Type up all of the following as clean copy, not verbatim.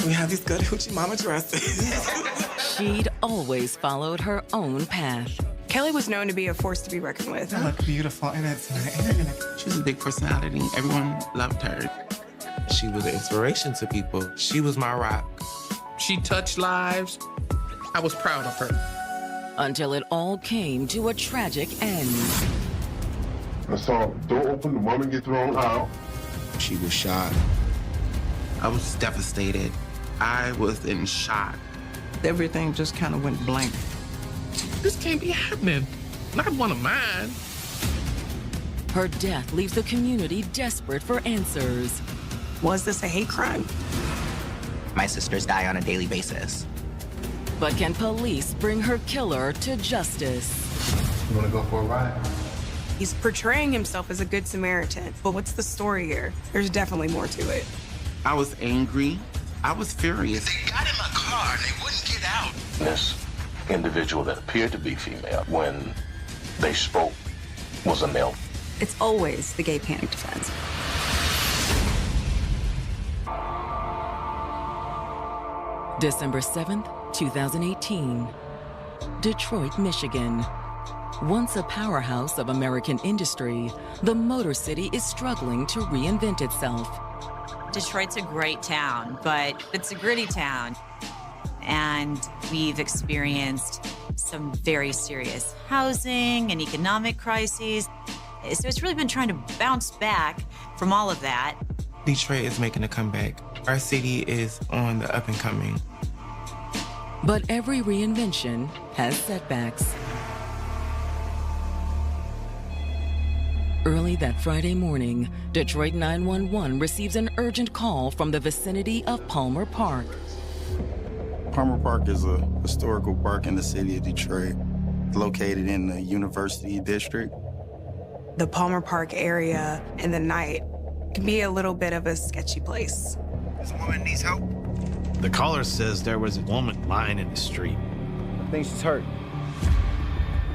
We have these good hoochie mama dresses. She'd always followed her own path. Kelly was known to be a force to be reckoned with. I look beautiful in it tonight. She was a big personality. Everyone loved her. She was an inspiration to people. She was my rock. She touched lives. I was proud of her. Until it all came to a tragic end. I saw the door open, the woman get thrown out. She was shot. I was devastated. I was in shock. Everything just kind of went blank. This can't be happening. Not one of mine. Her death leaves the community desperate for answers. Was this a hate crime? My sisters die on a daily basis. But can police bring her killer to justice? You wanna go for a ride? He's portraying himself as a good Samaritan. But what's the story here? There's definitely more to it. I was angry. I was furious. They got in my car and they wouldn't get out. This individual that appeared to be female, when they spoke, was a male. It's always the gay panic defense. December 7th, 2018. Detroit, Michigan. Once a powerhouse of American industry, the Motor City is struggling to reinvent itself. Detroit's a great town, but it's a gritty town. And we've experienced some very serious housing and economic crises. So it's really been trying to bounce back from all of that. Detroit is making a comeback. Our city is on the up and coming. But every reinvention has setbacks. Early that Friday morning, Detroit 911 receives an urgent call from the vicinity of Palmer Park. Palmer Park is a historical park in the city of Detroit, located in the University District. The Palmer Park area in the night can be a little bit of a sketchy place. This woman needs help. The caller says there was a woman lying in the street. I think she's hurt.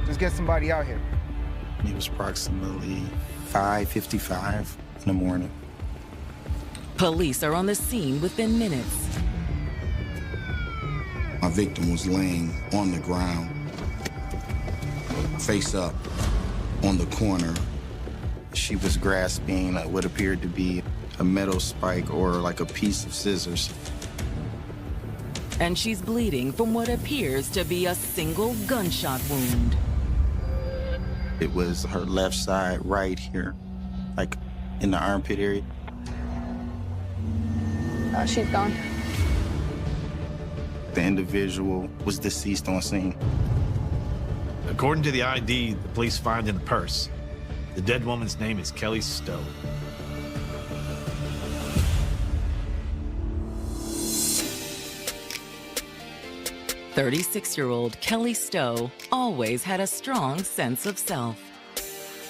Just get somebody out here. It was approximately 5:55 in the morning. Police are on the scene within minutes. My victim was laying on the ground, face up, on the corner. She was grasping what appeared to be a metal spike or like a piece of scissors. And she's bleeding from what appears to be a single gunshot wound. It was her left side right here, like in the armpit area. She's gone. The individual was deceased on scene. According to the ID the police find in the purse, the dead woman's name is Kelly Stowe. "36-year-old Kelly Stowe always had a strong sense of self."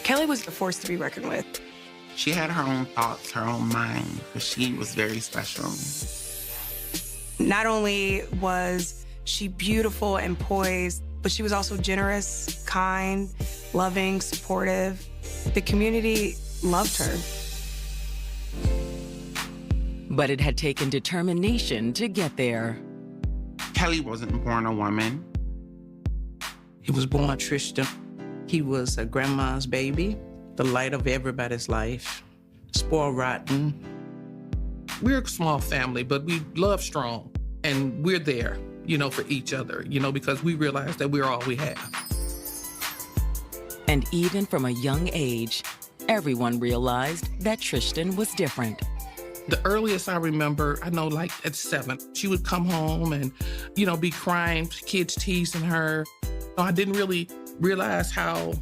Kelly was a force to be reckoned with. She had her own thoughts, her own mind, but she was very special. Not only was she beautiful and poised, but she was also generous, kind, loving, supportive. The community loved her. But it had taken determination to get there. Kelly wasn't born a woman. He was born Tristan. He was a grandma's baby, the light of everybody's life, spoiled rotten. We're a small family, but we love strong. And we're there, for each other, because we realize that we're all we have. And even from a young age, everyone realized that Tristan was different. The earliest I remember, I know like at 7, she would come home and, be crying, kids teasing her. I didn't really realize how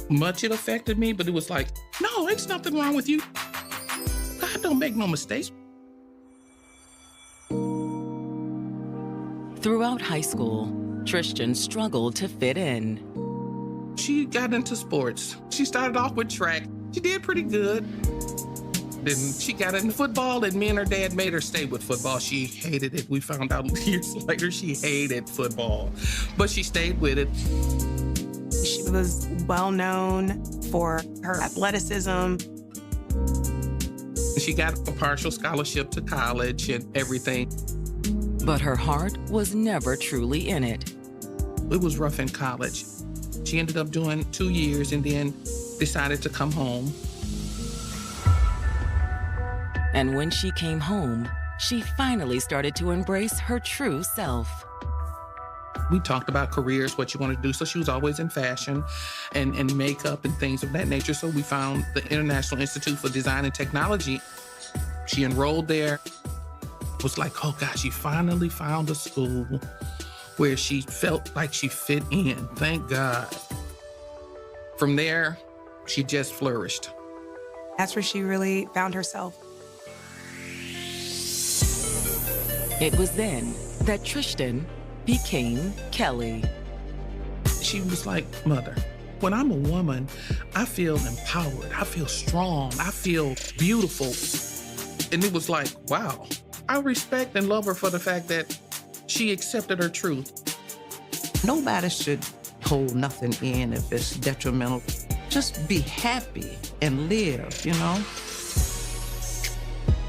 much it affected me, but it was like, no, there's nothing wrong with you. God don't make no mistakes. Throughout high school, Tristan struggled to fit in. She got into sports. She started off with track. She did pretty good. Then she got into football, and me and her dad made her stay with football. She hated it. We found out years later she hated football, but she stayed with it. She was well known for her athleticism. She got a partial scholarship to college and everything. But her heart was never truly in it. It was rough in college. She ended up doing 2 years and then decided to come home. And when she came home, she finally started to embrace her true self. We talked about careers, what you want to do. So she was always in fashion and makeup and things of that nature. So we found the International Institute for Design and Technology. She enrolled there. It was like, oh gosh, she finally found a school where she felt like she fit in. Thank God. From there, she just flourished. That's where she really found herself. It was then that Tristan became Kelly. She was like, Mother, when I'm a woman, I feel empowered, I feel strong, I feel beautiful. And it was like, wow, I respect and love her for the fact that she accepted her truth. Nobody should hold nothing in if it's detrimental. Just be happy and live, you know?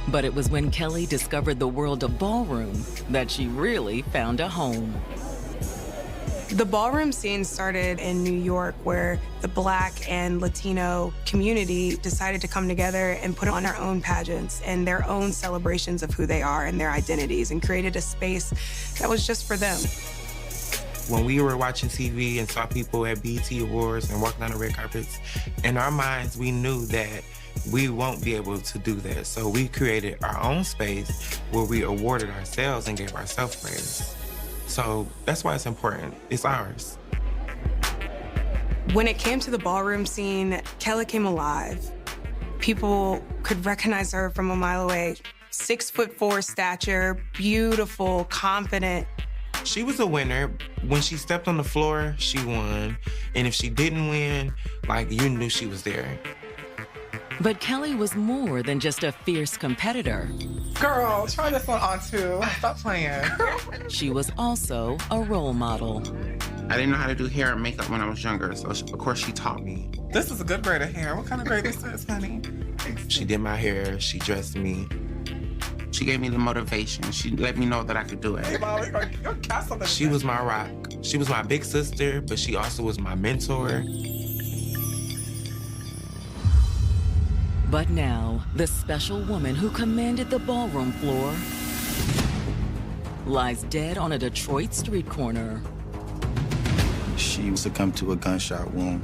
But it was when Kelly discovered the world of ballroom that she really found a home. The ballroom scene started in New York, where the Black and Latino community decided to come together and put on their own pageants and their own celebrations of who they are and their identities, and created a space that was just for them. When we were watching TV and saw people at BET Awards and walking on the red carpets, in our minds, we knew that we won't be able to do that. So we created our own space where we awarded ourselves and gave ourselves praise. So that's why it's important. It's ours. When it came to the ballroom scene, Kelly came alive. People could recognize her from a mile away. 6'4" stature, beautiful, confident. She was a winner. When she stepped on the floor, she won. And if she didn't win, like, you knew she was there. But Kelly was more than just a fierce competitor. Girl, try this one on too. Stop playing. She was also a role model. I didn't know how to do hair and makeup when I was younger, so of course she taught me. This is a good braid of hair. What kind of braid this is, honey? She did my hair, she dressed me. She gave me the motivation. She let me know that I could do it. Hey, Mom, you're castle. She was my rock. She was my big sister, but she also was my mentor. But now, the special woman who commanded the ballroom floor lies dead on a Detroit street corner. She succumbed to a gunshot wound.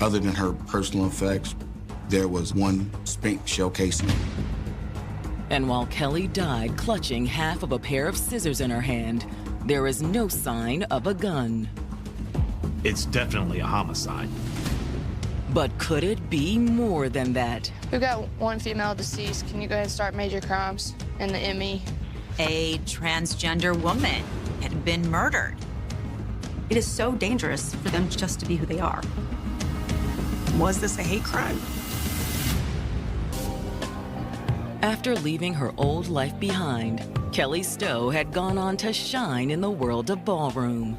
Other than her personal effects, there was one spent shell casing. And while Kelly died clutching half of a pair of scissors in her hand, there is no sign of a gun. It's definitely a homicide. But could it be more than that? We've got one female deceased. Can you go ahead and start major crimes in the ME? A transgender woman had been murdered. It is so dangerous for them just to be who they are. Was this a hate crime? After leaving her old life behind, Kelly Stowe had gone on to shine in the world of ballroom.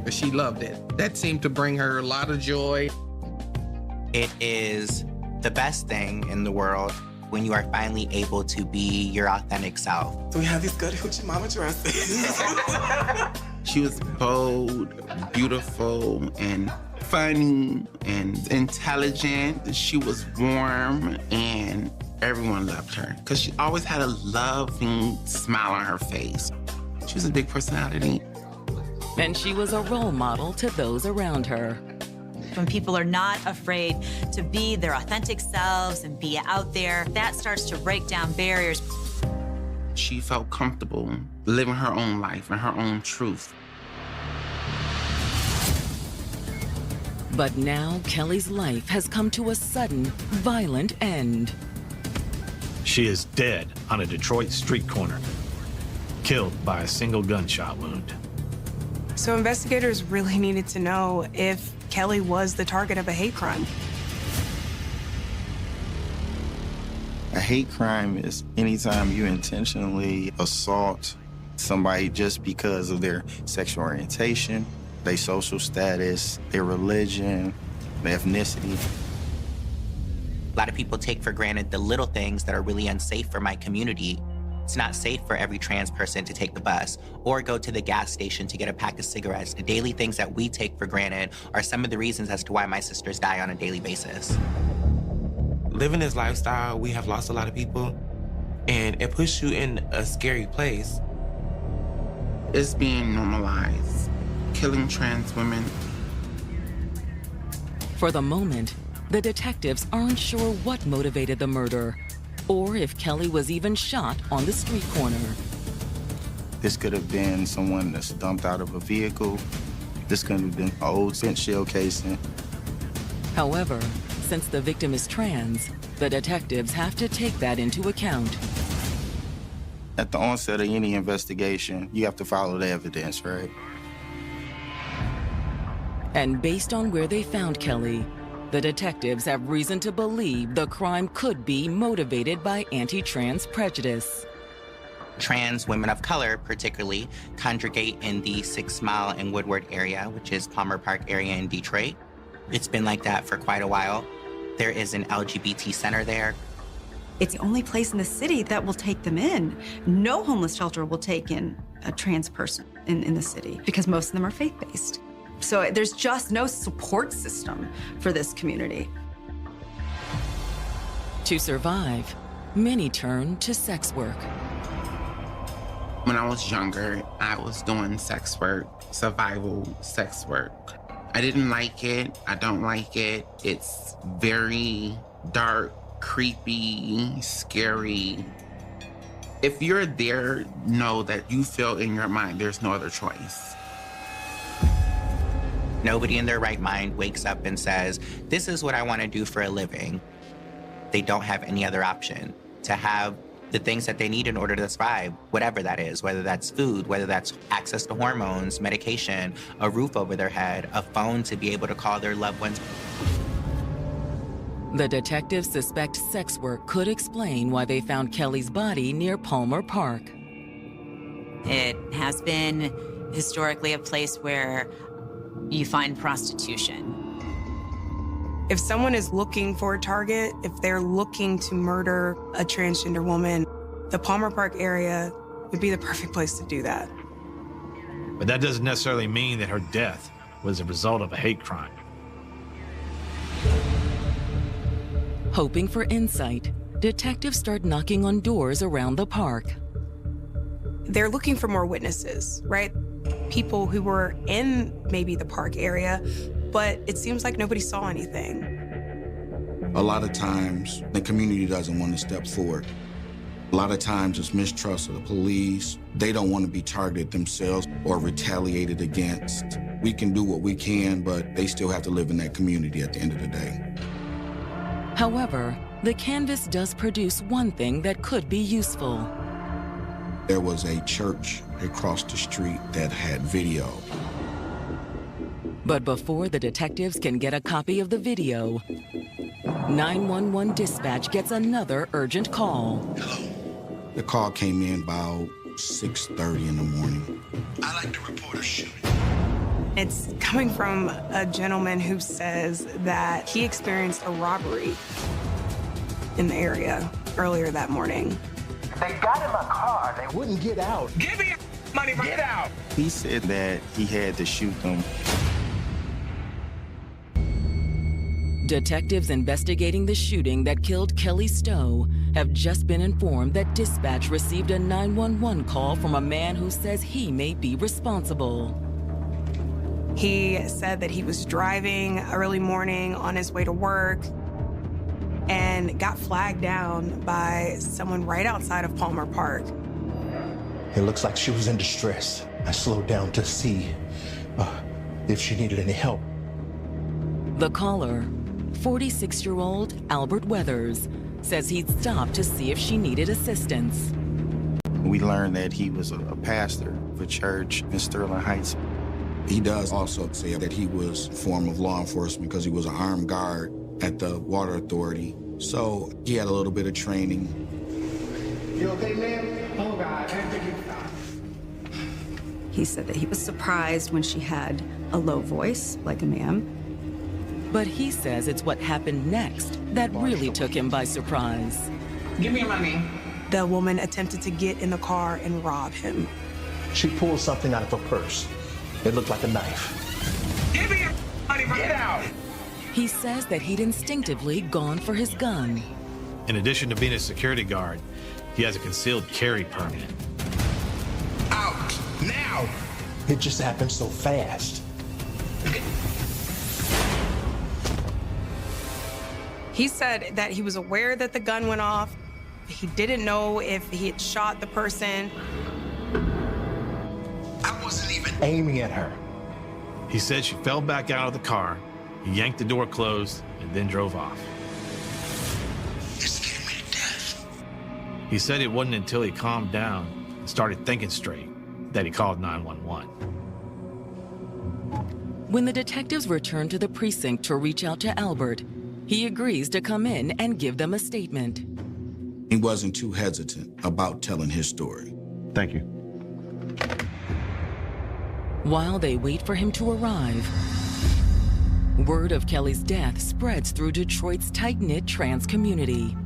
She loved it. That seemed to bring her a lot of joy. It is the best thing in the world when you are finally able to be your authentic self. So we have these good hoochie mama dresses. She was bold, beautiful, and funny, and intelligent. She was warm, and everyone loved her because she always had a loving smile on her face. She was a big personality. And she was a role model to those around her. When people are not afraid to be their authentic selves and be out there, that starts to break down barriers. She felt comfortable living her own life and her own truth. But now Kelly's life has come to a sudden, violent end. She is dead on a Detroit street corner, killed by a single gunshot wound. So investigators really needed to know if Kelly was the target of a hate crime. A hate crime is anytime you intentionally assault somebody just because of their sexual orientation, their social status, their religion, their ethnicity. A lot of people take for granted the little things that are really unsafe for my community. It's not safe for every trans person to take the bus or go to the gas station to get a pack of cigarettes. The daily things that we take for granted are some of the reasons as to why my sisters die on a daily basis. Living this lifestyle, we have lost a lot of people, and it puts you in a scary place. It's being normalized, killing trans women. For the moment, the detectives aren't sure what motivated the murder, or if Kelly was even shot on the street corner. This could have been someone that's dumped out of a vehicle. This could have been an old windshield casing. However, since the victim is trans, the detectives have to take that into account. At the onset of any investigation, you have to follow the evidence, right? And based on where they found Kelly, the detectives have reason to believe the crime could be motivated by anti-trans prejudice. Trans women of color, particularly, congregate in the 6 Mile and Woodward area, which is Palmer Park area in Detroit. It's been like that for quite a while. There is an LGBT center there. It's the only place in the city that will take them in. No homeless shelter will take in a trans person in the city because most of them are faith-based. So there's just no support system for this community. To survive, many turn to sex work. When I was younger, I was doing sex work, survival sex work. I didn't like it. I don't like it. It's very dark, creepy, scary. If you're there, know that you feel in your mind there's no other choice. Nobody in their right mind wakes up and says, this is what I want to do for a living. They don't have any other option to have the things that they need in order to survive, whatever that is, whether that's food, whether that's access to hormones, medication, a roof over their head, a phone to be able to call their loved ones. The detectives suspect sex work could explain why they found Kelly's body near Palmer Park. It has been historically a place where you find prostitution. If someone is looking for a target, if they're looking to murder a transgender woman, the Palmer Park area would be the perfect place to do that. But that doesn't necessarily mean that her death was a result of a hate crime. Hoping for insight, detectives start knocking on doors around the park. They're looking for more witnesses, right? People who were in maybe the park area, but it seems like nobody saw anything. A lot of times, the community doesn't want to step forward. A lot of times, it's mistrust of the police. They don't want to be targeted themselves or retaliated against. We can do what we can, but they still have to live in that community at the end of the day. However, the canvas does produce one thing that could be useful. There was a church across the street that had video. But before the detectives can get a copy of the video, 911 dispatch gets another urgent call. The call came in about 6:30 in the morning. I like to report a shooting. It's coming from a gentleman who says that he experienced a robbery in the area earlier that morning. They got in my car. They wouldn't get out. Give me your money, get out! He said that he had to shoot them. Detectives investigating the shooting that killed Kelly Stowe have just been informed that dispatch received a 911 call from a man who says he may be responsible. He said that he was driving early morning on his way to work and got flagged down by someone right outside of Palmer Park. It looks like she was in distress. I slowed down to see if she needed any help. The caller, 46-year-old Albert Weathers, says he'd stopped to see if she needed assistance. We learned that he was a pastor of a church in Sterling Heights. He does also say that he was a form of law enforcement because he was an armed guard at the water authority. So he had a little bit of training. You okay, man? Oh, God, I didn't think you'd stop. He said that he was surprised when she had a low voice, like a man. But he says it's what happened next that really took him by surprise. Give me your money. the woman attempted to get in the car and rob him. She pulled something out of her purse. It looked like a knife. Give me your money, get out! He says that he'd instinctively gone for his gun. In addition to being a security guard, he has a concealed carry permit. Out, now! It just happened so fast. He said that he was aware that the gun went off. He didn't know if he had shot the person. I wasn't even aiming at her. He said she fell back out of the car, he yanked the door closed, and then drove off. It scared me to death. He said it wasn't until he calmed down and started thinking straight that he called 911. When the detectives return to the precinct to reach out to Albert, he agrees to come in and give them a statement. He wasn't too hesitant about telling his story. Thank you. While they wait for him to arrive, word of Kelly's death spreads through Detroit's tight-knit trans community.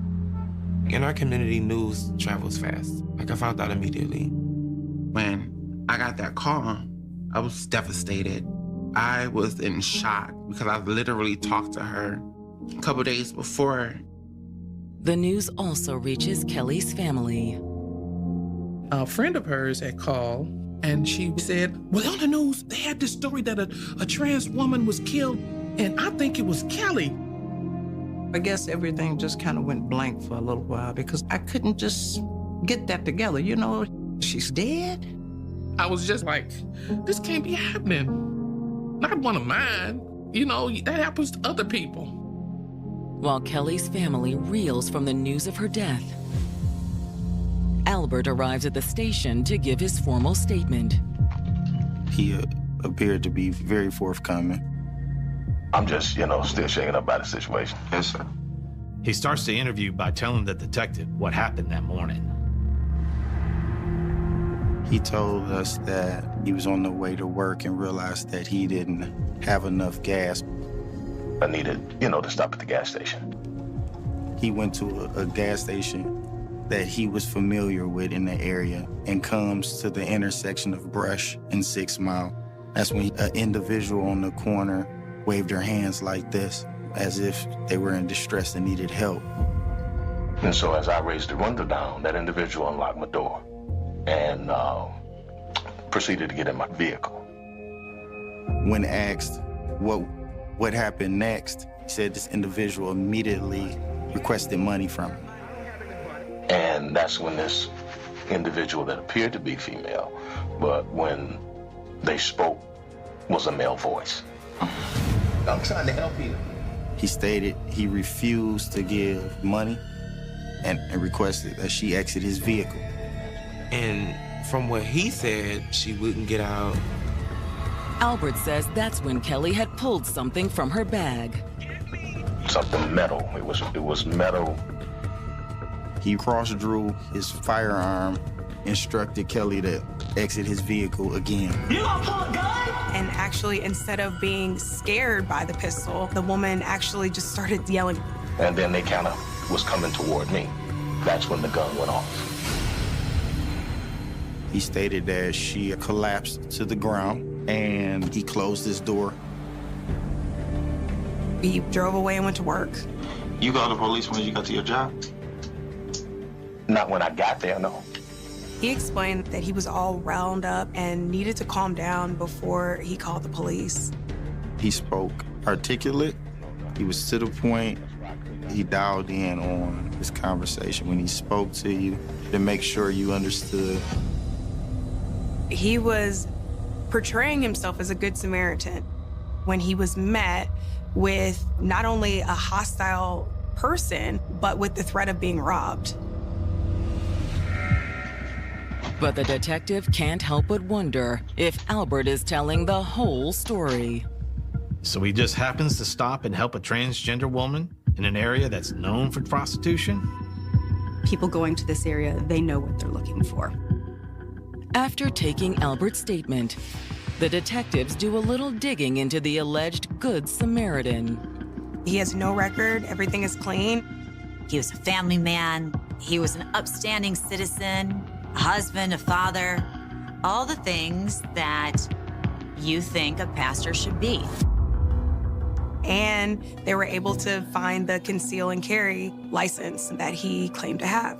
In our community, news travels fast. Like, I found out immediately. When I got that call, I was devastated. I was in shock because I literally talked to her a couple days before. The news also reaches Kelly's family. A friend of hers had called, and she said, well, on the news, they had this story that a trans woman was killed, and I think it was Kelly. I guess everything just kind of went blank for a little while because I couldn't just get that together. You know, she's dead. I was just like, this can't be happening. Not one of mine. You know, that happens to other people. While Kelly's family reels from the news of her death, Albert arrives at the station to give his formal statement. He appeared to be very forthcoming. I'm just, still shaken up by the situation. Yes, sir. He starts the interview by telling the detective what happened that morning. He told us that he was on the way to work and realized that he didn't have enough gas. I needed, to stop at the gas station. He went to a gas station that he was familiar with in the area and comes to the intersection of Brush and 6 Mile. That's when an individual on the corner waved their hands like this, as if they were in distress and needed help. And so as I raised the window down, that individual unlocked my door and proceeded to get in my vehicle. When asked what happened next, he said this individual immediately requested money from him. And that's when this individual that appeared to be female, but when they spoke, was a male voice. I'm trying to help you. He stated he refused to give money and requested that she exit his vehicle. And from what he said, she wouldn't get out. Albert says that's when Kelly had pulled something from her bag. Something metal. It was metal. He cross-drew his firearm, instructed Kelly to exit his vehicle again. You gonna pull a gun? And actually, instead of being scared by the pistol, the woman actually just started yelling. And then they kind of was coming toward me. That's when the gun went off. He stated that she collapsed to the ground and he closed his door. He drove away and went to work. You called the police when you got to your job? Not when I got there, no. He explained that he was all wound up and needed to calm down before he called the police. He spoke articulate. He was to the point. He dialed in on this conversation when he spoke to you to make sure you understood. He was portraying himself as a good Samaritan when he was met with not only a hostile person, but with the threat of being robbed. But the detective can't help but wonder if Albert is telling the whole story. So he just happens to stop and help a transgender woman in an area that's known for prostitution? People going to this area, they know what they're looking for. After taking Albert's statement, the detectives do a little digging into the alleged Good Samaritan. He has no record, everything is clean. He was a family man, He was an upstanding citizen, a husband, a father, all the things that you think a pastor should be. And they were able to find the conceal and carry license that he claimed to have.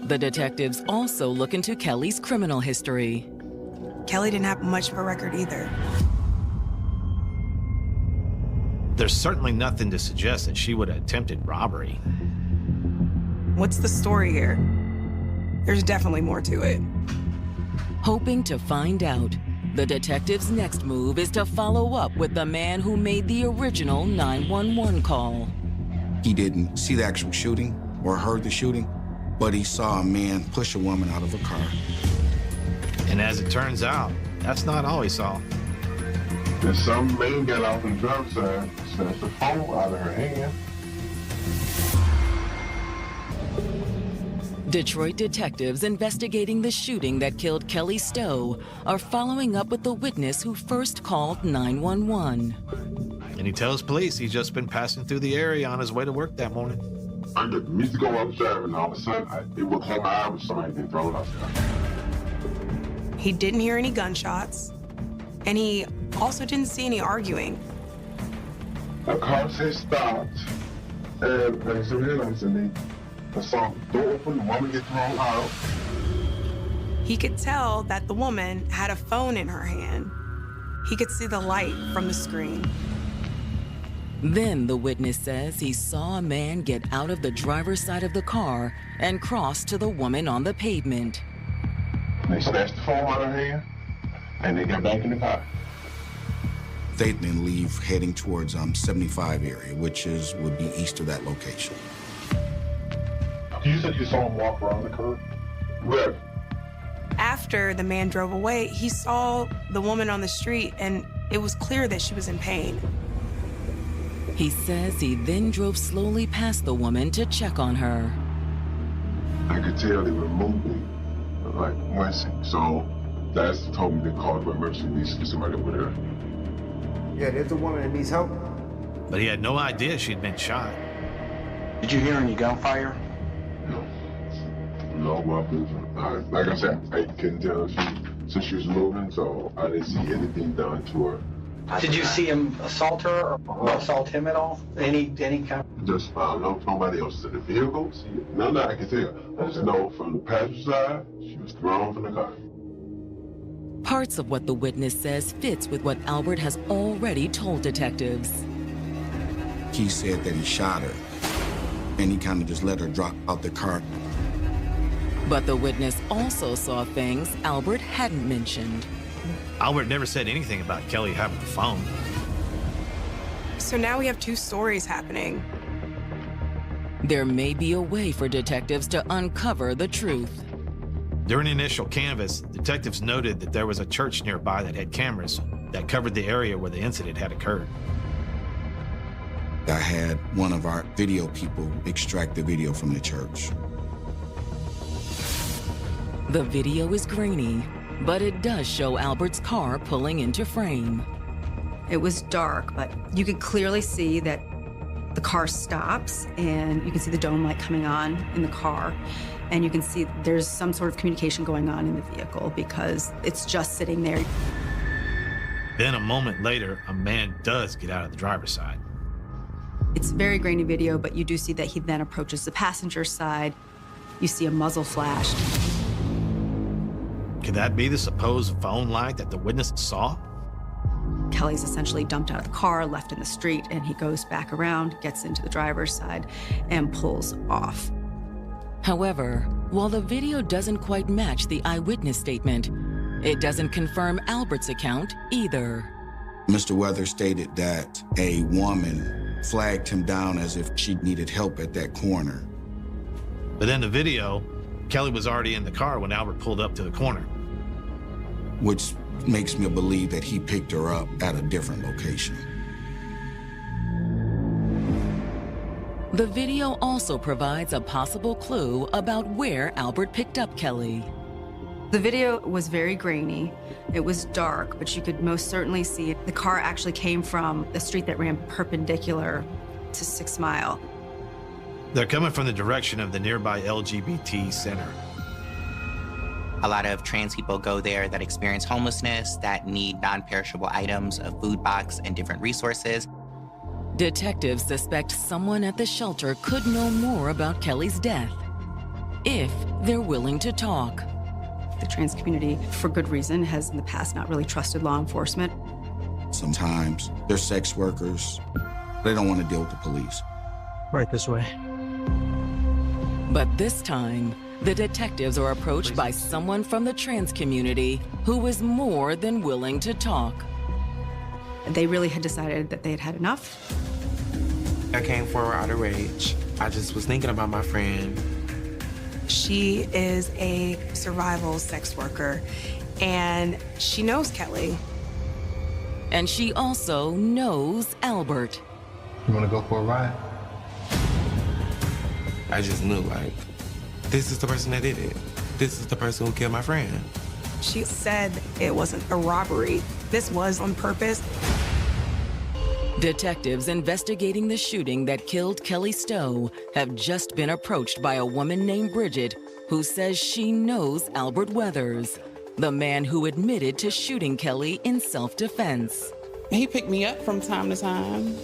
The detectives also look into Kelly's criminal history. Kelly didn't have much of a record either. There's certainly nothing to suggest that she would have attempted robbery. What's the story here? There's definitely more to it. Hoping to find out, the detective's next move is to follow up with the man who made the original 911 call. He didn't see the actual shooting or heard the shooting, but he saw a man push a woman out of a car. And as it turns out, that's not all he saw. Then some man got off on the driver's side, snatched the phone out of her hand. Detroit detectives investigating the shooting that killed Kelly Stowe are following up with the witness who first called 911. And he tells police he's just been passing through the area on his way to work that morning. I got me to go upstairs, and all of a sudden, it was on my eye with somebody being thrown outside. He didn't hear any gunshots, and he also didn't see any arguing. The car said stopped, and I realized I saw the door open, the woman get thrown out. He could tell that the woman had a phone in her hand. He could see the light from the screen. Then the witness says he saw a man get out of the driver's side of the car and cross to the woman on the pavement. They snatched the phone out of her hand, and they got back in the car. They then leave heading towards 75 area, which would be east of that location. You said you saw him walk around the curb? Where? After the man drove away, he saw the woman on the street, and it was clear that she was in pain. He says he then drove slowly past the woman to check on her. I could tell they were moving, like wincing. So that's told me to call for emergency police to get somebody over there. Yeah, there's a woman that needs help. But he had no idea she'd been shot. Did you hear any gunfire? No weapons. Like I said, I couldn't tell since she was moving, so I didn't see anything done to her. Did you see him assault her or assault him at all? Any kind? Just nobody else in the vehicle. None that I can tell. I just know from the passenger side, she was thrown from the car. Parts of what the witness says fits with what Albert has already told detectives. He said that he shot her, and he kind of just let her drop out the car. But the witness also saw things Albert hadn't mentioned. Albert never said anything about Kelly having a phone. So now we have two stories happening. There may be a way for detectives to uncover the truth. During initial canvass, detectives noted that there was a church nearby that had cameras that covered the area where the incident had occurred. I had one of our video people extract the video from the church. The video is grainy, but it does show Albert's car pulling into frame. It was dark, but you could clearly see that the car stops, and you can see the dome light coming on in the car, and you can see there's some sort of communication going on in the vehicle because it's just sitting there. Then a moment later, a man does get out of the driver's side. It's a very grainy video, but you do see that he then approaches the passenger side. You see a muzzle flashed. Could that be the supposed phone light that the witness saw? Kelly's essentially dumped out of the car, left in the street, and he goes back around, gets into the driver's side, and pulls off. However, while the video doesn't quite match the eyewitness statement, it doesn't confirm Albert's account either. Mr. Weather stated that a woman flagged him down as if she needed help at that corner. But in the video, Kelly was already in the car when Albert pulled up to the corner. Which makes me believe that he picked her up at a different location. The video also provides a possible clue about where Albert picked up Kelly. The video was very grainy. It was dark, but you could most certainly see it. The car actually came from a street that ran perpendicular to 6 Mile. They're coming from the direction of the nearby LGBT center. A lot of trans people go there that experience homelessness, that need non-perishable items, a food box, and different resources. Detectives suspect someone at the shelter could know more about Kelly's death, if they're willing to talk. The trans community, for good reason, has in the past not really trusted law enforcement. Sometimes they're sex workers. They don't want to deal with the police. Right this way. But this time, the detectives are approached by someone from the trans community who is more than willing to talk. They really had decided that they had had enough. I came forward out of rage. I just was thinking about my friend. She is a survival sex worker, and she knows Kelly. And she also knows Albert. You want to go for a ride? I just knew, like, this is the person that did it. This is the person who killed my friend. She said it wasn't a robbery. This was on purpose. Detectives investigating the shooting that killed Kelly Stowe have just been approached by a woman named Bridget who says she knows Albert Weathers, the man who admitted to shooting Kelly in self-defense. He picked me up from time to time.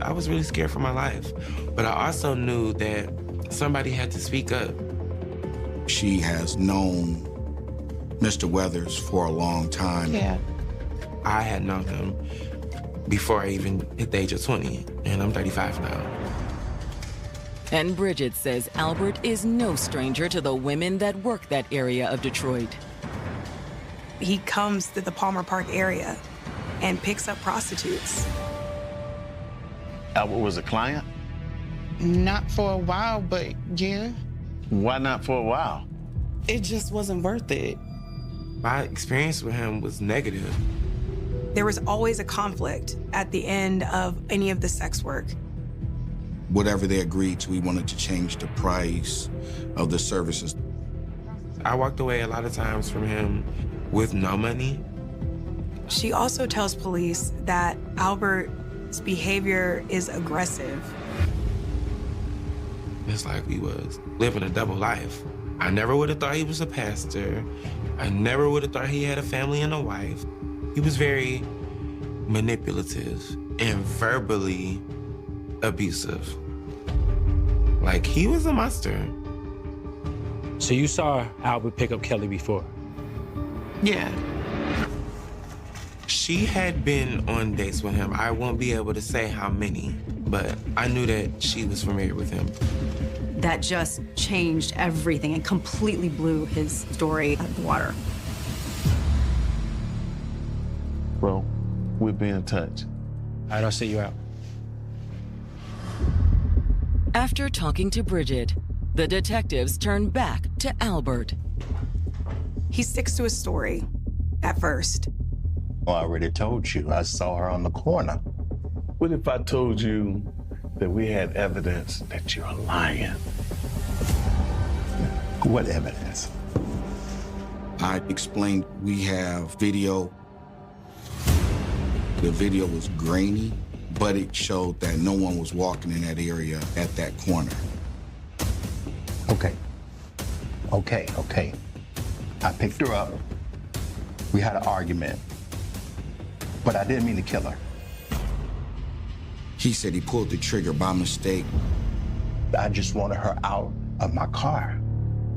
I was really scared for my life, but I also knew that somebody had to speak up. She has known Mr. Weathers for a long time. Yeah. I had known him before I even hit the age of 20, and I'm 35 now. And Bridget says Albert is no stranger to the women that work that area of Detroit. He comes to the Palmer Park area and picks up prostitutes. Albert was a client? Not for a while, but yeah. Why not for a while? It just wasn't worth it. My experience with him was negative. There was always a conflict at the end of any of the sex work. Whatever they agreed to, he wanted to change the price of the services. I walked away a lot of times from him with no money. She also tells police that Albert's behavior is aggressive. It's like we was living a double life. I never would have thought he was a pastor. I never would have thought he had a family and a wife. He was very manipulative and verbally abusive. Like, he was a monster. So you saw Albert pick up Kelly before? Yeah. She had been on dates with him. I won't be able to say how many, but I knew that she was familiar with him. That just changed everything and completely blew his story out of the water. Well, we'll be in touch. All right, I'll see you out. After talking to Bridget, the detectives turn back to Albert. He sticks to his story at first. Well, I already told you. I saw her on the corner. What if I told you that we had evidence that you're lying? What evidence? I explained we have video. The video was grainy, but it showed that no one was walking in that area at that corner. Okay. I picked her up. We had an argument. But I didn't mean to kill her. He said he pulled the trigger by mistake. I just wanted her out of my car.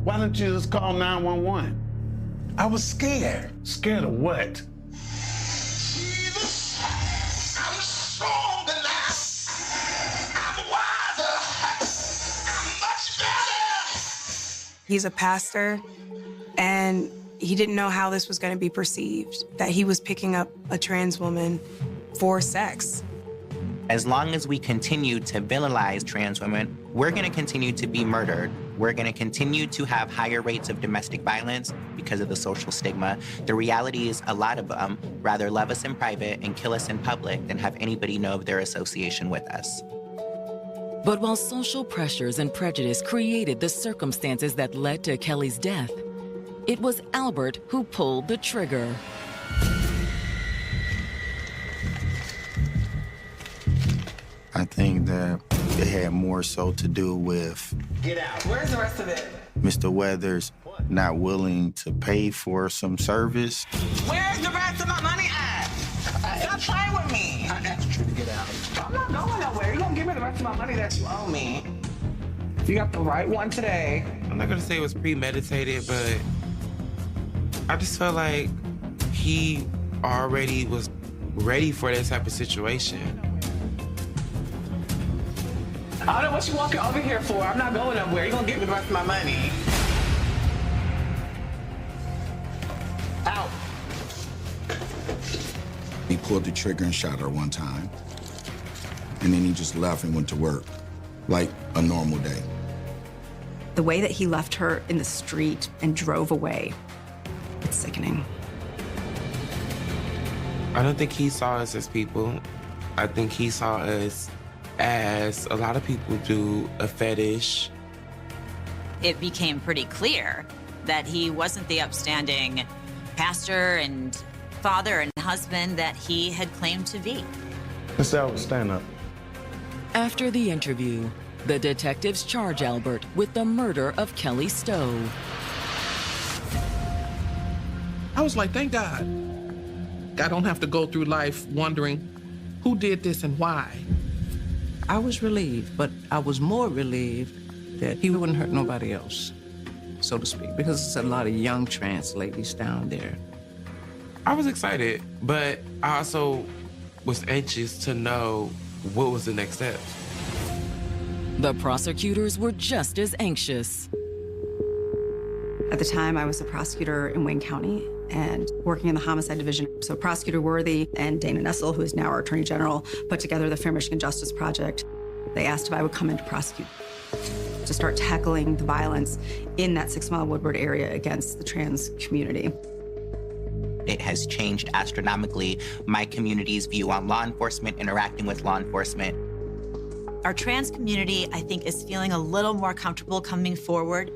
Why don't you just call 911? I was scared. Scared of what? Jesus, I'm stronger now. I'm wiser. I'm much better. He's a pastor, and he didn't know how this was going to be perceived, that he was picking up a trans woman for sex. As long as we continue to villainize trans women, we're going to continue to be murdered. We're going to continue to have higher rates of domestic violence because of the social stigma. The reality is a lot of them rather love us in private and kill us in public than have anybody know of their association with us. But while social pressures and prejudice created the circumstances that led to Kelly's death, it was Albert who pulled the trigger. I think that It had more so to do with Get out. Where's the rest of it? Mr. Weathers not willing to pay for some service. Where's the rest of my money at? Stop playing with me. I asked you to get out. I'm not going nowhere. You're gonna give me the rest of my money that you owe me. You got the right one today. I'm not gonna say it was premeditated, but I just felt like he already was ready for that type of situation. I don't know what you walking over here for. I'm not going nowhere. You're gonna give me the rest of my money. Out. He pulled the trigger and shot her one time. And then he just left and went to work, like a normal day. The way that he left her in the street and drove away, it's sickening. I don't think he saw us as people. I think he saw us as a lot of people do, a fetish. It became pretty clear that he wasn't the upstanding pastor and father and husband that he had claimed to be. Miss Albert, stand up. After the interview, the detectives charge Albert with the murder of Kelly Stowe. I was like, thank God. I don't have to go through life wondering who did this and why. I was relieved, but I was more relieved that he wouldn't hurt nobody else, so to speak, because there's a lot of young trans ladies down there. I was excited, but I also was anxious to know what was the next step. The prosecutors were just as anxious. At the time, I was a prosecutor in Wayne County and working in the homicide division. So Prosecutor Worthy and Dana Nessel, who is now our Attorney General, put together the Fair Michigan Justice Project. They asked if I would come in to prosecute, to start tackling the violence in that 6 Mile Woodward area against the trans community. It has changed astronomically my community's view on law enforcement, interacting with law enforcement. Our trans community, I think, is feeling a little more comfortable coming forward.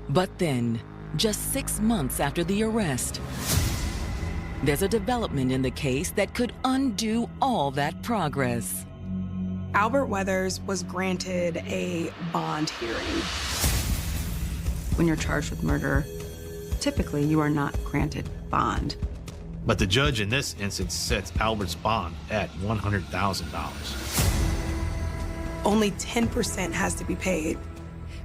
But then, just 6 months after the arrest, there's a development in the case that could undo all that progress. Albert Weathers was granted a bond hearing. When you're charged with murder, typically you are not granted bond. But the judge in this instance sets Albert's bond at $100,000. Only 10% has to be paid.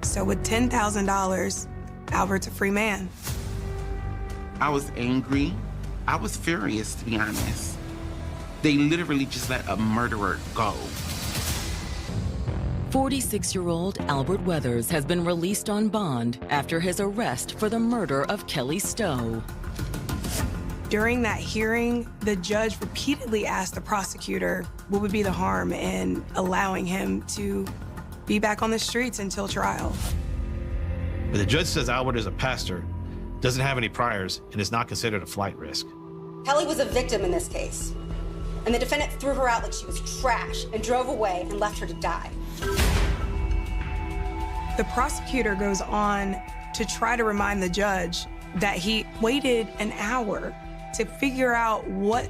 So with $10,000, Albert's a free man. I was angry. I was furious, to be honest. They literally just let a murderer go. 46-year-old Albert Weathers has been released on bond after his arrest for the murder of Kelly Stowe. During that hearing, the judge repeatedly asked the prosecutor what would be the harm in allowing him to be back on the streets until trial. But the judge says Albert is a pastor, doesn't have any priors, and is not considered a flight risk. Kelly was a victim in this case, and the defendant threw her out like she was trash and drove away and left her to die. The prosecutor goes on to try to remind the judge that he waited an hour to figure out what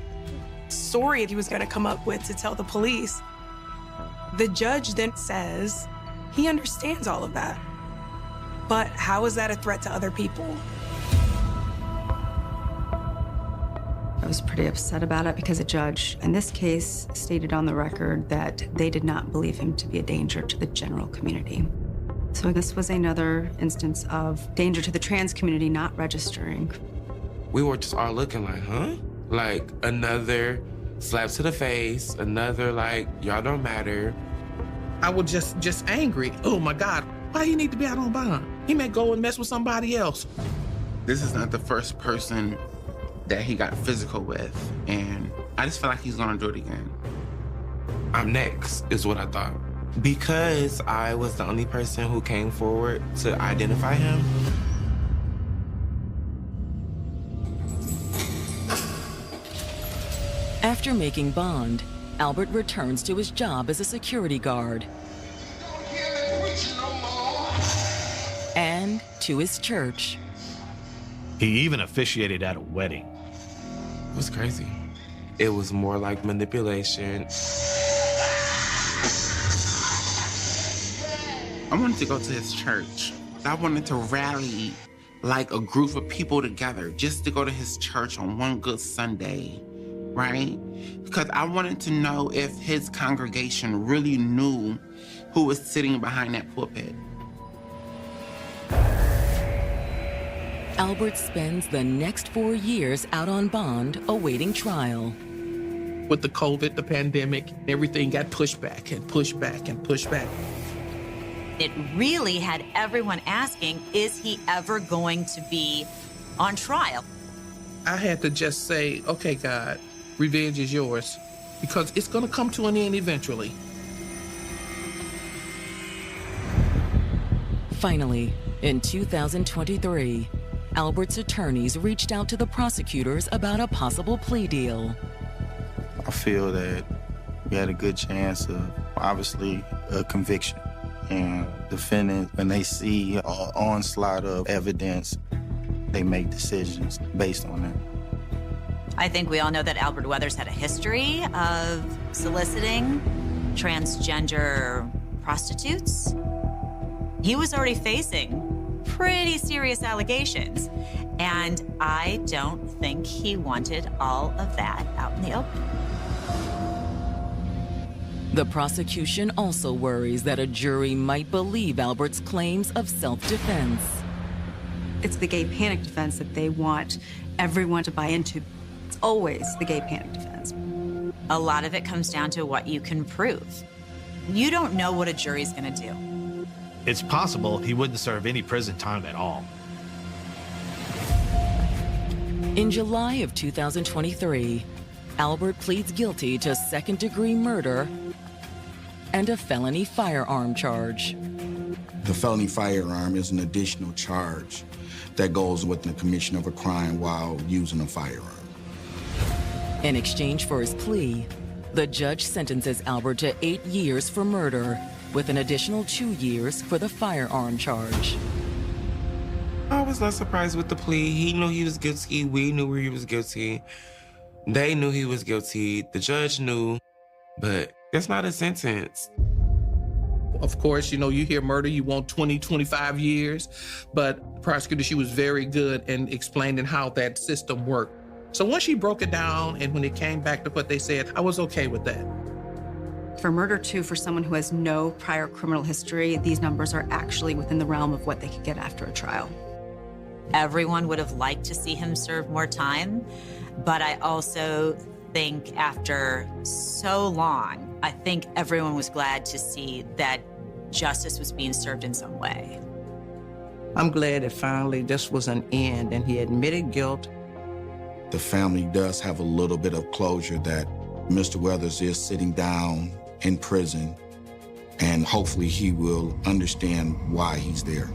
story he was going to come up with to tell the police. The judge then says he understands all of that. But how is that a threat to other people? I was pretty upset about it because a judge, in this case, stated on the record that they did not believe him to be a danger to the general community. So this was another instance of danger to the trans community not registering. We were just all looking like, huh? Like another slap to the face, another like, y'all don't matter. I was just angry. Oh my God, why he need to be out on bond? He may go and mess with somebody else. This is not the first person that he got physical with, and I just feel like he's gonna do it again. I'm next, is what I thought. Because I was the only person who came forward to identify him. After making bond, Albert returns to his job as a security guard. And to his church. He even officiated at a wedding. It was crazy. It was more like manipulation. I wanted to go to his church. I wanted to rally like a group of people together just to go to his church on one good Sunday, right? Because I wanted to know if his congregation really knew who was sitting behind that pulpit. Albert spends the next 4 years out on bond awaiting trial. With the COVID, the pandemic, everything got pushed back and pushed back and pushed back. It really had everyone asking, is he ever going to be on trial? I had to just say, okay, God, revenge is yours, because it's going to come to an end eventually. Finally, in 2023, Albert's attorneys reached out to the prosecutors about a possible plea deal. I feel that we had a good chance of, obviously, a conviction. And defendants, when they see an onslaught of evidence, they make decisions based on that. I think we all know that Albert Weathers had a history of soliciting transgender prostitutes. He was already facing pretty serious allegations, and I don't think he wanted all of that out in the open. The prosecution also worries that a jury might believe Albert's claims of self-defense. It's the gay panic defense that they want everyone to buy into. It's always the gay panic defense. A lot of it comes down to what you can prove. You don't know what a jury's gonna do. It's possible he wouldn't serve any prison time at all. In July of 2023, Albert pleads guilty to second-degree murder and a felony firearm charge. The felony firearm is an additional charge that goes with the commission of a crime while using a firearm. In exchange for his plea, the judge sentences Albert to 8 years for murder, with an additional 2 years for the firearm charge. I was not surprised with the plea. He knew he was guilty. We knew he was guilty. They knew he was guilty. The judge knew, but that's not a sentence. Of course, you know, you hear murder, you want 20, 25 years, but the prosecutor, she was very good in explaining how that system worked. So once she broke it down and when it came back to what they said, I was okay with that. For murder, too, for someone who has no prior criminal history, these numbers are actually within the realm of what they could get after a trial. Everyone would have liked to see him serve more time, but I also think after so long, I think everyone was glad to see that justice was being served in some way. I'm glad that finally this was an end and he admitted guilt. The family does have a little bit of closure that Mr. Weathers is sitting down in prison, and hopefully he will understand why he's there.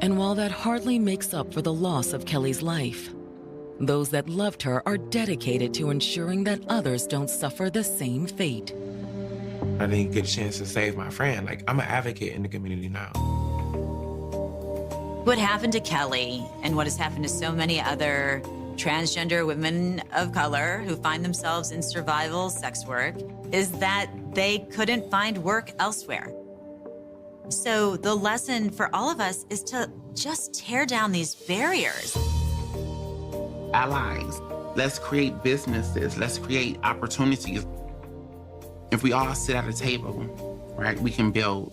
And while that hardly makes up for the loss of Kelly's life, those that loved her are dedicated to ensuring that others don't suffer the same fate. I didn't get a chance to save my friend. Like, I'm an advocate in the community now. What happened to Kelly and what has happened to so many other transgender women of color who find themselves in survival sex work is that they couldn't find work elsewhere. So the lesson for all of us is to just tear down these barriers. Allies, let's create businesses, let's create opportunities. If we all sit at a table, right, we can build.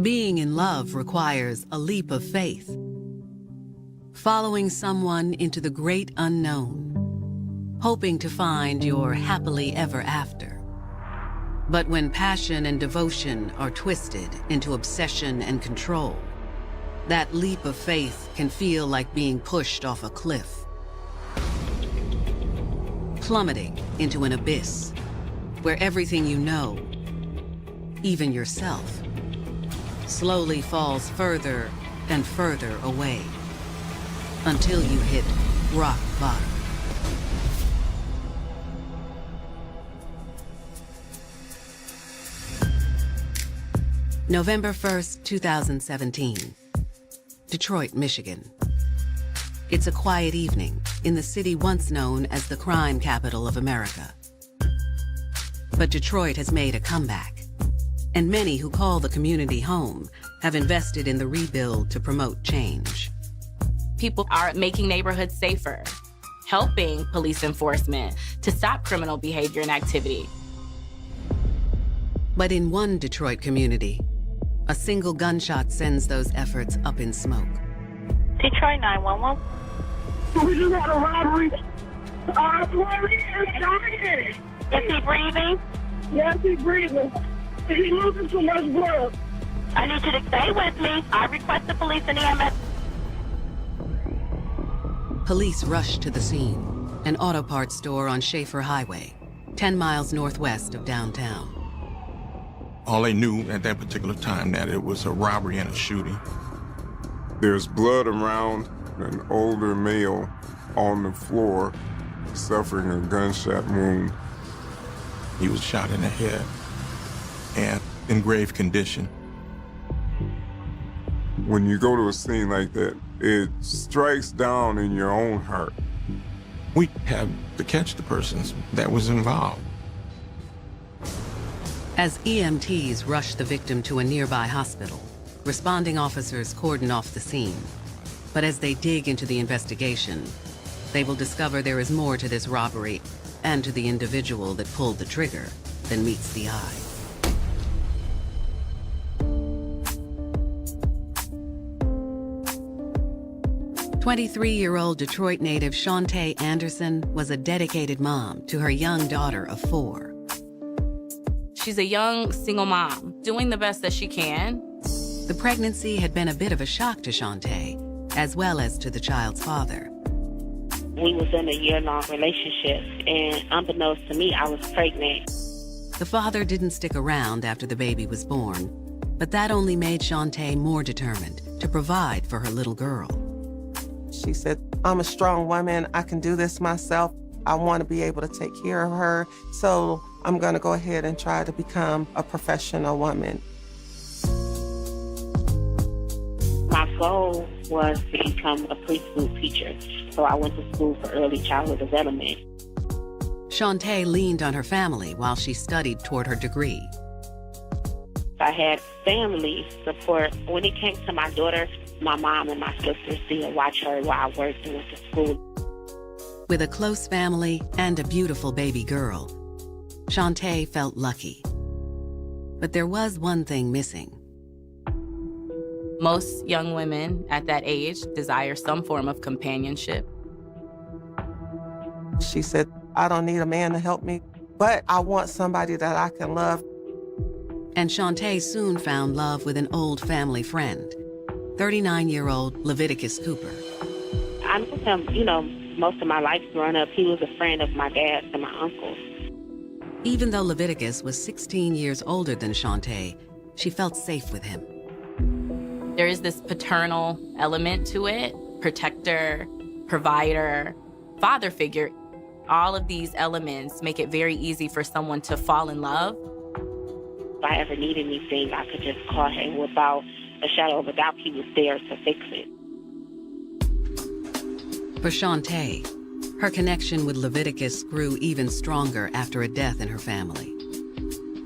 Being in love requires a leap of faith. Following someone into the great unknown, hoping to find your happily ever after. But when passion and devotion are twisted into obsession and control, That leap of faith can feel like being pushed off a cliff, plummeting into an abyss where everything you know, even yourself, slowly falls further and further away until you hit rock bottom. November 1st, 2017, Detroit, Michigan. It's a quiet evening in the city once known as the crime capital of America. But Detroit has made a comeback, and many who call the community home have invested in the rebuild to promote change. People are making neighborhoods safer, helping police enforcement to stop criminal behavior and activity. But in one Detroit community, a single gunshot sends those efforts up in smoke. Detroit 911. We just had a robbery. Our boy is dying. Is he breathing? Yes, he's breathing. He's losing too much blood. I need you to stay with me. I request the police and EMS. Police rushed to the scene, an auto parts store on Schaefer Highway, 10 miles northwest of downtown. All they knew at that particular time that it was a robbery and a shooting. There's blood around an older male on the floor suffering a gunshot wound. He was shot in the head and in grave condition. When you go to a scene like that, it strikes down in your own heart. We had to catch the persons that was involved. As EMTs rushed the victim to a nearby hospital, responding officers cordon off the scene. But as they dig into the investigation, they will discover there is more to this robbery and to the individual that pulled the trigger than meets the eye. "23-year-old Detroit native Shantae Anderson was a dedicated mom to her young daughter of 4. She's a young single mom, doing the best that she can. The pregnancy had been a bit of a shock to Shantae, as well as to the child's father. We was in a year-long relationship, and unbeknownst to me, I was pregnant. The father didn't stick around after the baby was born, but that only made Shantae more determined to provide for her little girl. She said, "I'm a strong woman. I can do this myself. I want to be able to take care of her. So I'm going to go ahead and try to become a professional woman." My goal was to become a preschool teacher, so I went to school for early childhood development. Shantae leaned on her family while she studied toward her degree. I had family support. When it came to my daughter, my mom and my sisters still watch her while I worked and went to school. With a close family and a beautiful baby girl, Shantae felt lucky. But there was one thing missing. Most young women at that age desire some form of companionship. She said, "I don't need a man to help me, but I want somebody that I can love." And Shantae soon found love with an old family friend, 39-year-old Leviticus Cooper. I knew him, most of my life growing up. He was a friend of my dad's and my uncle's. Even though Leviticus was 16 years older than Shantae, she felt safe with him. There is this paternal element to it, protector, provider, father figure. All of these elements make it very easy for someone to fall in love. If I ever need anything, I could just call him. Without a shadow of a doubt, he was there to fix it. For Shantae, her connection with Leviticus grew even stronger after a death in her family.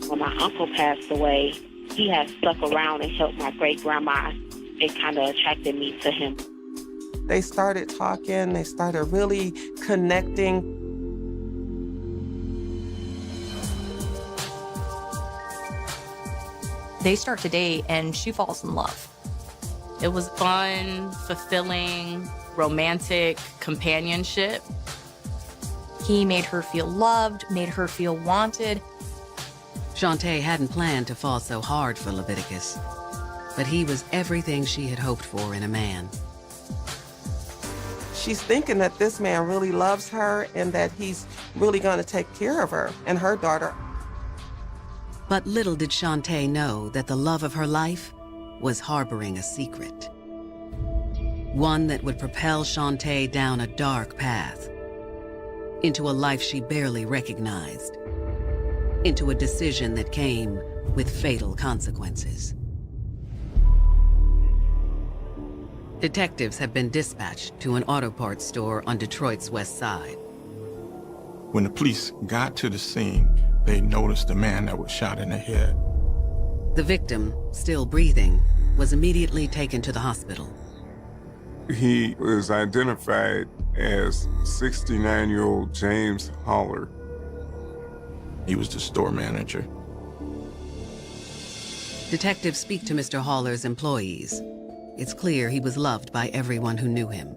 When my uncle passed away, he had stuck around and helped my great-grandma. It kind of attracted me to him. They started talking, they started really connecting. They start to date and she falls in love. It was fun, fulfilling, romantic companionship. He made her feel loved, made her feel wanted. Shantae hadn't planned to fall so hard for Leviticus. but he was everything she had hoped for in a man. She's thinking that this man really loves her and that he's really going to take care of her and her daughter. But little did Shantae know that the love of her life was harboring a secret. One that would propel Shantae down a dark path, into a life she barely recognized, into a decision that came with fatal consequences. Detectives have been dispatched to an auto parts store on Detroit's west side. When the police got to the scene, they noticed a man that was shot in the head. The victim, still breathing, was immediately taken to the hospital. He was identified as 69-year-old James Holler. He was the store manager. Detectives speak to Mr. Haller's employees. It's clear he was loved by everyone who knew him.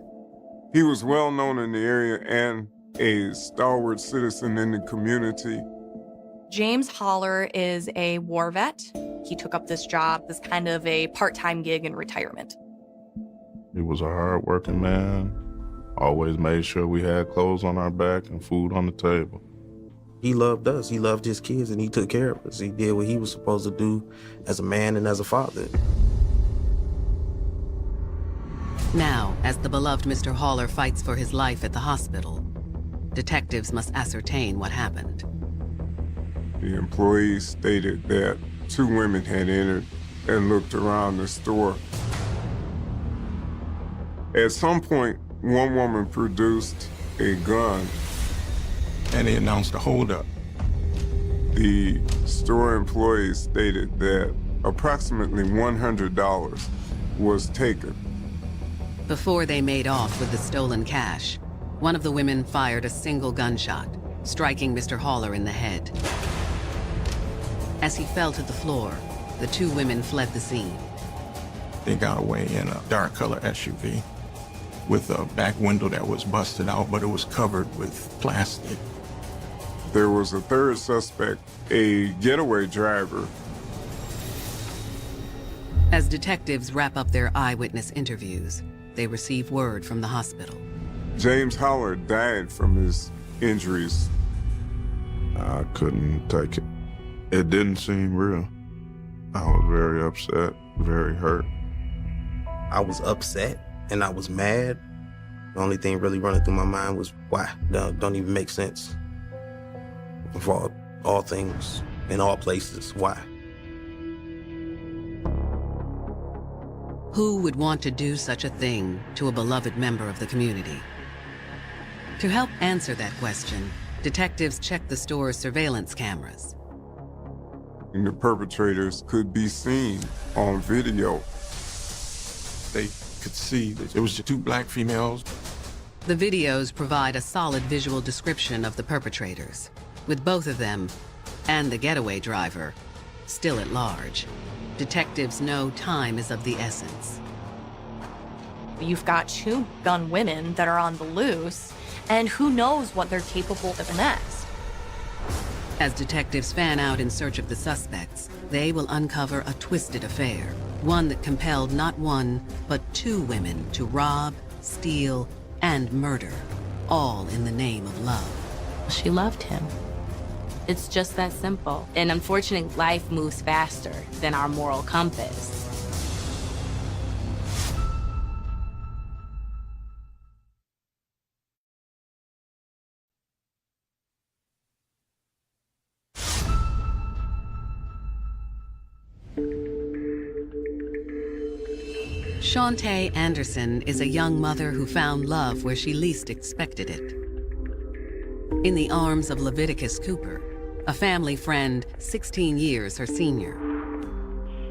He was well known in the area and a stalwart citizen in the community. James Holler is a war vet. He took up this job, this kind of a part-time gig in retirement. He was a hard-working man, always made sure we had clothes on our back and food on the table. He loved us, he loved his kids, and he took care of us. He did what he was supposed to do as a man and as a father. Now, as the beloved Mr. Haller fights for his life at the hospital, detectives must ascertain what happened. The employees stated that 2 women had entered and looked around the store. At some point, one woman produced a gun, and they announced a holdup. The store employees stated that approximately $100 was taken. Before they made off with the stolen cash, one of the women fired a single gunshot, striking Mr. Haller in the head. As he fell to the floor, the 2 women fled the scene. They got away in a dark color SUV with a back window that was busted out, but it was covered with plastic. There was a third suspect, a getaway driver. As detectives wrap up their eyewitness interviews, they receive word from the hospital. James Holler died from his injuries. I couldn't take it. It didn't seem real. I was very upset, very hurt. I was upset and I was mad. The only thing really running through my mind was why? That don't even make sense. For all things, in all places, why? Who would want to do such a thing to a beloved member of the community? To help answer that question, detectives checked the store's surveillance cameras. And the perpetrators could be seen on video. They could see that it was the 2 black females. The videos provide a solid visual description of the perpetrators, with both of them, and the getaway driver, still at large. Detectives know time is of the essence. You've got 2 gun women that are on the loose, and who knows what they're capable of next. As detectives fan out in search of the suspects, they will uncover a twisted affair, one that compelled not 1, but 2 women to rob, steal, and murder, all in the name of love. She loved him. It's just that simple. And unfortunately, life moves faster than our moral compass. Shantae Anderson is a young mother who found love where she least expected it. In the arms of Leviticus Cooper, a family friend 16 years her senior.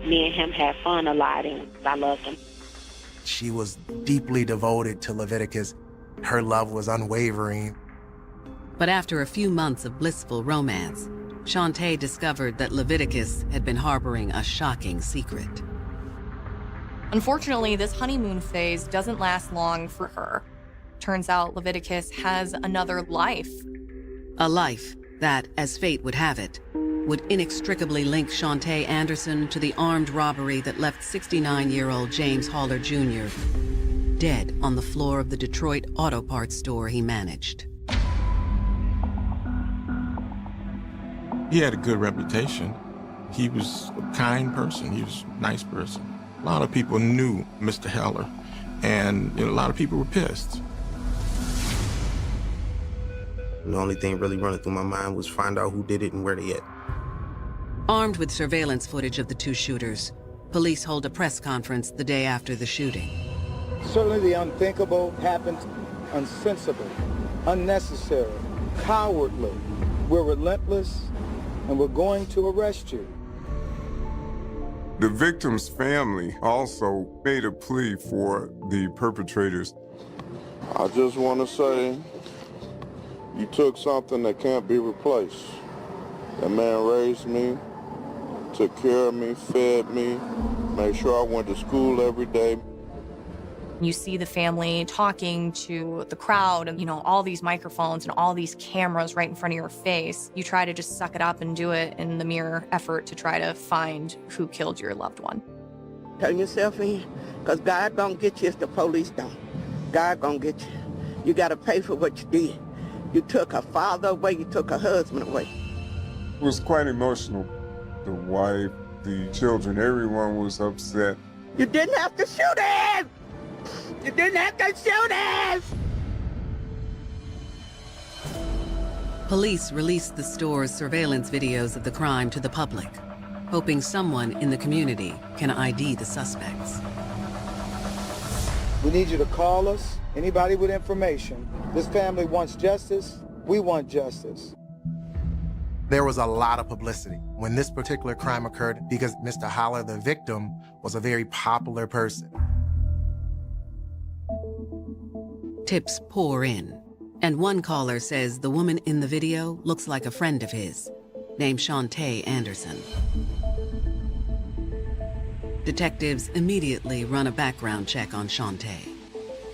Me and him had fun a lot, and I loved him. She was deeply devoted to Leviticus. Her love was unwavering. But after a few months of blissful romance, Shantae discovered that Leviticus had been harboring a shocking secret. Unfortunately, this honeymoon phase doesn't last long for her. Turns out Leviticus has another life. A life that, as fate would have it, would inextricably link Shantae Anderson to the armed robbery that left 69-year-old James Haller Jr. dead on the floor of the Detroit auto parts store he managed. He had a good reputation. He was a kind person. He was a nice person. A lot of people knew Mr. Haller, and a lot of people were pissed. The only thing really running through my mind was find out who did it and where they at. Armed with surveillance footage of the two shooters, police hold a press conference the day after the shooting. Certainly the unthinkable happened, unsensible, unnecessary, cowardly. We're relentless, and we're going to arrest you. The victim's family also made a plea for the perpetrators. I just want to say, you took something that can't be replaced. That man raised me, took care of me, fed me, made sure I went to school every day. You see the family talking to the crowd and, all these microphones and all these cameras right in front of your face. You try to just suck it up and do it in the mere effort to try to find who killed your loved one. Turn yourself in, because God gonna get you if the police don't. God gonna get you. You gotta pay for what you did. You took a father away, you took a husband away. It was quite emotional. The wife, the children, everyone was upset. You didn't have to shoot him! You didn't have to shoot him! Police released the store's surveillance videos of the crime to the public, hoping someone in the community can ID the suspects. We need you to call us, anybody with information. This family wants justice. We want justice. There was a lot of publicity when this particular crime occurred because Mr. Haller, the victim, was a very popular person. Tips pour in, and one caller says the woman in the video looks like a friend of his, named Shantae Anderson. Detectives immediately run a background check on Shantae.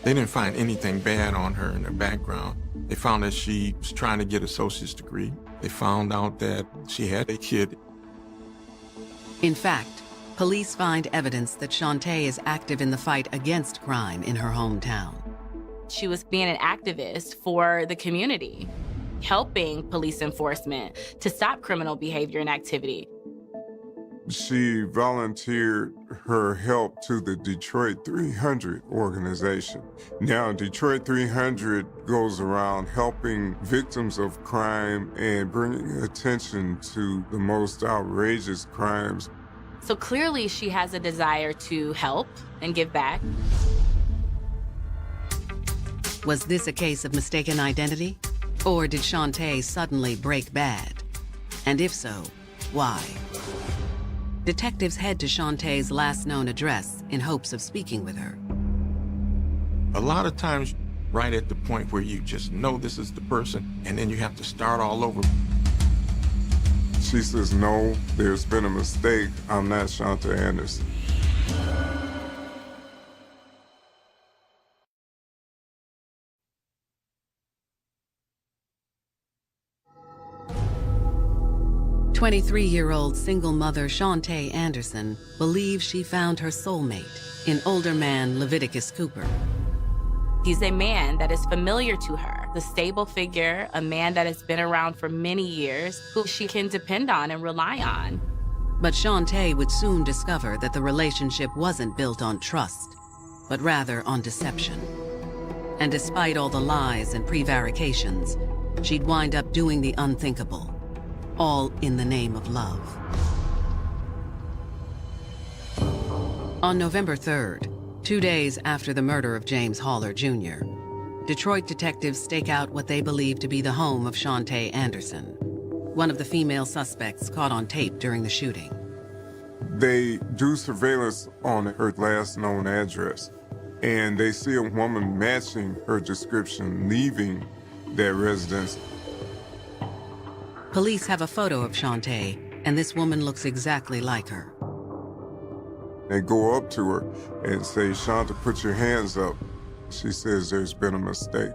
They didn't find anything bad on her in her background. They found that she was trying to get an associate's degree. They found out that she had a kid. In fact, police find evidence that Shantae is active in the fight against crime in her hometown. She was being an activist for the community, helping police enforcement to stop criminal behavior and activity. She volunteered her help to the Detroit 300 organization. Now, Detroit 300 goes around helping victims of crime and bringing attention to the most outrageous crimes. So clearly she has a desire to help and give back. Was this a case of mistaken identity? Or did Shantae suddenly break bad? And if so, why? Detectives head to Shantae's last known address in hopes of speaking with her. A lot of times, right at the point where you just know this is the person, and then you have to start all over. She says, no, there's been a mistake. I'm not Shantae Anderson. "23-year-old single mother Shantae Anderson believes she found her soulmate in older man Leviticus Cooper. He's a man that is familiar to her, the stable figure, a man that has been around for many years, who she can depend on and rely on. But Shantae would soon discover that the relationship wasn't built on trust, but rather on deception. And despite all the lies and prevarications, she'd wind up doing the unthinkable, all in the name of love. On November 3rd, 2 days after the murder of James Haller Jr., Detroit detectives stake out what they believe to be the home of Shantae Anderson, one of the female suspects caught on tape during the shooting. They do surveillance on her last known address, and they see a woman matching her description leaving that residence. Police have a photo of Shantae, and this woman looks exactly like her. They go up to her and say, Shanta, put your hands up. She says, there's been a mistake.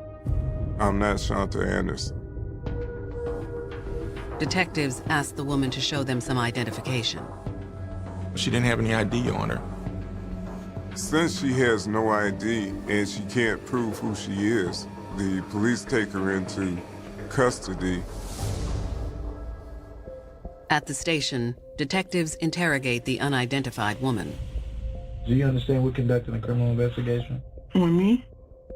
I'm not Shantae Anderson. Detectives asked the woman to show them some identification. She didn't have any ID on her. Since she has no ID and she can't prove who she is, the police take her into custody. At the station, detectives interrogate the unidentified woman. Do you understand we're conducting a criminal investigation? With me?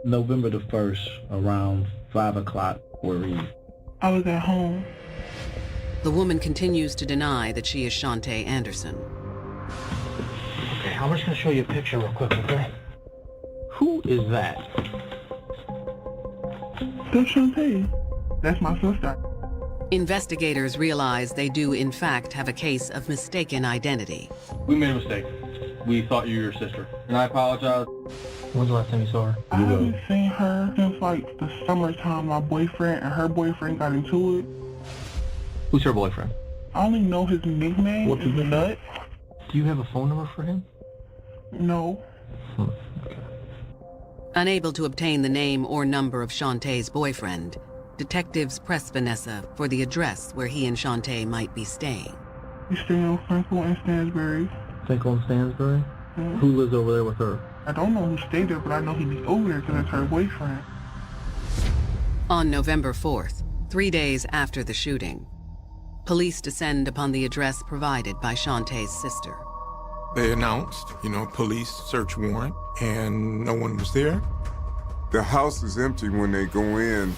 November the 1st, around 5 o'clock, where were you? I was at home. The woman continues to deny that she is Shantae Anderson. Okay, I'm just gonna show you a picture real quick, okay? Who is that? That's Shantae. That's my sister. Investigators realize they do in fact have a case of mistaken identity. We made a mistake. We thought you were your sister. And I apologize. When's the last time you saw her? I haven't seen her since like the summertime. My boyfriend and her boyfriend got into it. Who's her boyfriend? I only know his nickname. What's his is name? Nut. Do you have a phone number for him? No. Unable to obtain the name or number of Shantae's boyfriend, detectives press Vanessa for the address where he and Shantae might be staying. We stay on Franklin and Stansbury. Franklin and Stansbury? Mhm. Who lives over there with her? I don't know who stayed there, but I know he be over there because that's her boyfriend. On November 4th, 3 days after the shooting, police descend upon the address provided by Shantae's sister. They announced, police search warrant, and no one was there. The house is empty when they go in.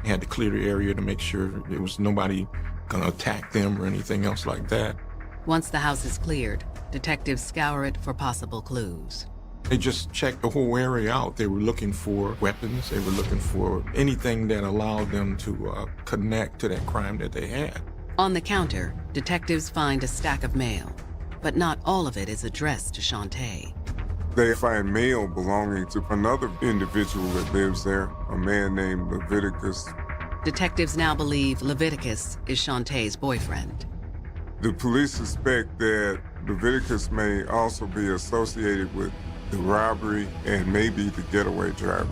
They had to clear the area to make sure there was nobody gonna attack them or anything else like that. Once the house is cleared, detectives scour it for possible clues. They just checked the whole area out. They were looking for weapons. They were looking for anything that allowed them to connect to that crime that they had. On the counter, detectives find a stack of mail, but not all of it is addressed to Shantae. They find mail belonging to another individual that lives there, a man named Leviticus. Detectives now believe Leviticus is Shantae's boyfriend. The police suspect that Leviticus may also be associated with the robbery and maybe the getaway driver.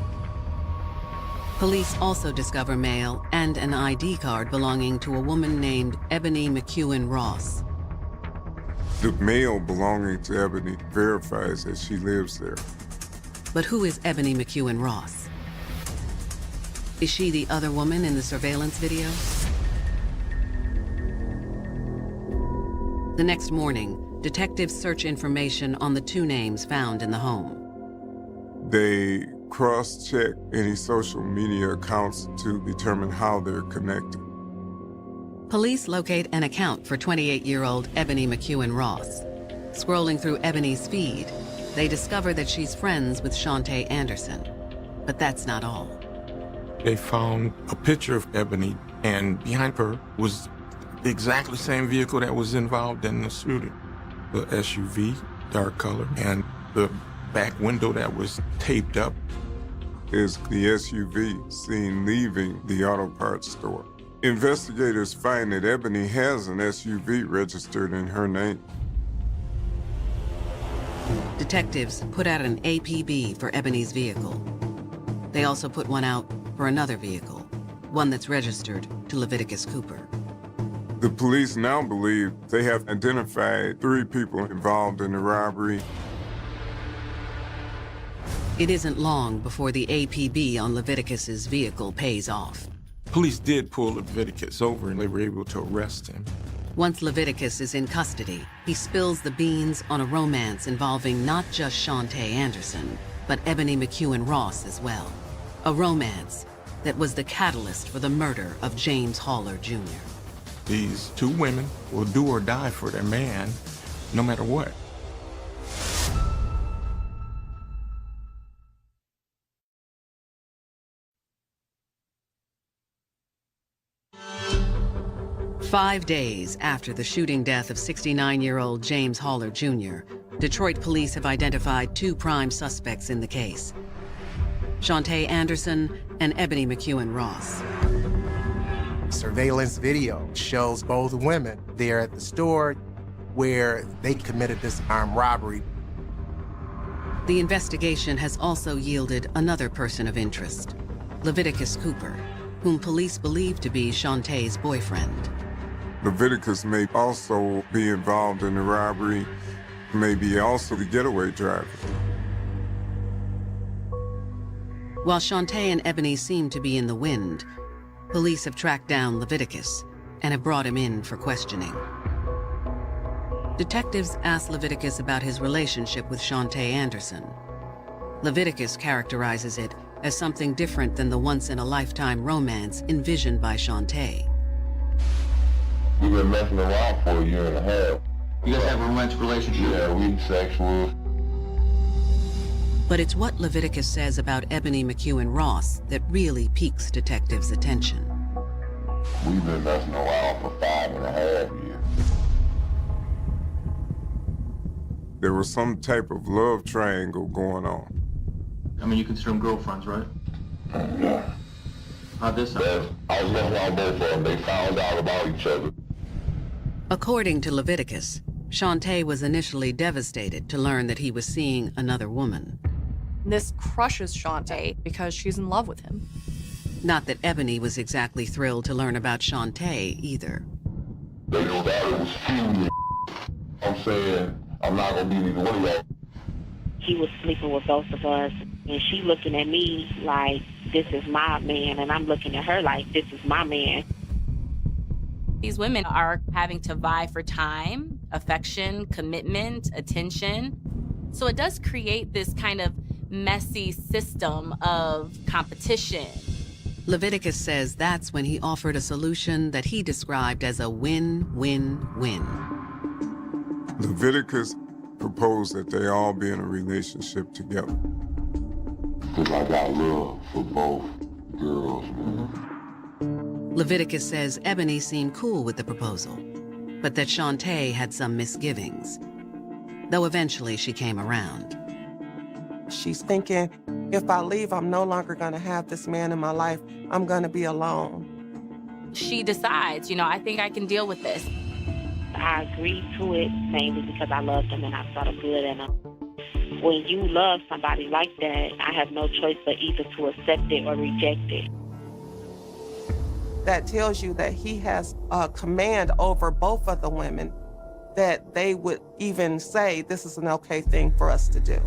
Police also discover mail and an ID card belonging to a woman named Ebony McEwen Ross. The mail belonging to Ebony verifies that she lives there. But who is Ebony McEwen Ross? Is she the other woman in the surveillance video? The next morning, detectives search information on the two names found in the home. They cross-check any social media accounts to determine how they're connected. Police locate an account for 28-year-old Ebony McEwen Ross. Scrolling through Ebony's feed, they discover that she's friends with Shantae Anderson. But that's not all. They found a picture of Ebony, and behind her was the exactly same vehicle that was involved in the shooting. The SUV, dark color, and the back window that was taped up is the SUV seen leaving the auto parts store. Investigators find that Ebony has an SUV registered in her name. Detectives put out an APB for Ebony's vehicle. They also put one out for another vehicle, one that's registered to Leviticus Cooper. The police now believe they have identified 3 people involved in the robbery. It isn't long before the APB on Leviticus's vehicle pays off. Police did pull Leviticus over and they were able to arrest him. Once Leviticus is in custody, he spills the beans on a romance involving not just Shantae Anderson, but Ebony McEwen Ross as well. A romance that was the catalyst for the murder of James Haller Jr. These 2 women will do or die for their man, no matter what. Five days after the shooting death of 69-year-old James Haller Jr., Detroit police have identified 2 prime suspects in the case: Shantae Anderson and Ebony McEwen Ross. Surveillance video shows both women there at the store where they committed this armed robbery. The investigation has also yielded another person of interest, Leviticus Cooper. whom police believe to be Shantae's boyfriend. Leviticus may also be involved in the robbery, maybe also the getaway driver. While Shantae and Ebony seem to be in the wind, police have tracked down Leviticus and have brought him in for questioning. Detectives ask Leviticus about his relationship with Shantae Anderson. Leviticus characterizes it as something different than the once-in-a-lifetime romance envisioned by Shantae. We've been messing around for a year and a half. You guys have a romantic relationship? Yeah, we sexual. But it's what Leviticus says about Ebony McEwen Ross that really piques detectives' attention. We've been messing around for 5.5 years. There was some type of love triangle going on. I mean, you consider them girlfriends, right? Yeah. How'd this happen? I was messing around both of them. They found out about each other. According to Leviticus, Shantae was initially devastated to learn that he was seeing another woman. This crushes Shantae because she's in love with him. Not that Ebony was exactly thrilled to learn about Shantae either. They know that it was few. I'm saying I'm not gonna be neither one of y'all. He was sleeping with both of us, and she looking at me like this is my man, and I'm looking at her like this is my man. These women are having to vie for time, affection, commitment, attention. So it does create this kind of messy system of competition. Leviticus says that's when he offered a solution that he described as a win-win-win. Leviticus proposed that they all be in a relationship together. Because I got love for both girls, man. Leviticus says Ebony seemed cool with the proposal, but that Shantae had some misgivings, though eventually she came around. She's thinking, if I leave, I'm no longer going to have this man in my life. I'm going to be alone. She decides, I think I can deal with this. I agreed to it mainly because I loved him and I saw the good in him. When you love somebody like that, I have no choice but either to accept it or reject it. That tells you that he has a command over both of the women, that they would even say this is an okay thing for us to do.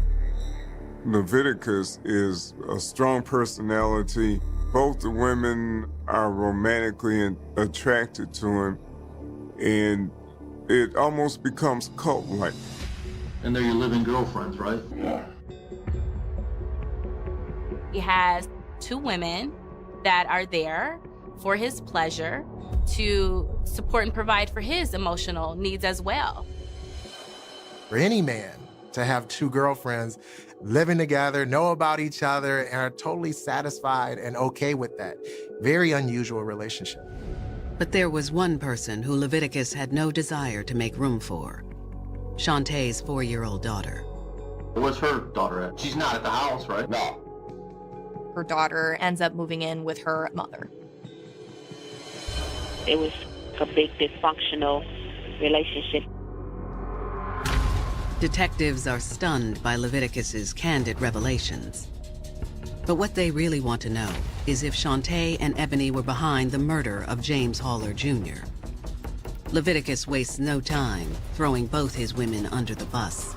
Leviticus is a strong personality. Both the women are romantically attracted to him, and it almost becomes cult-like. And they're your living girlfriends, right? Yeah. He has two women that are there for his pleasure to support and provide for his emotional needs as well. For any man to have two girlfriends living together, know about each other, and are totally satisfied and okay with that. Very unusual relationship. But there was one person who Leviticus had no desire to make room for. Shantae's 4-year-old daughter. Where's her daughter at? She's not at the house, right? No. Her daughter ends up moving in with her mother. It was a big dysfunctional relationship. Detectives are stunned by Leviticus's candid revelations. But what they really want to know is if Shantae and Ebony were behind the murder of James Haller Jr. Leviticus wastes no time throwing both his women under the bus.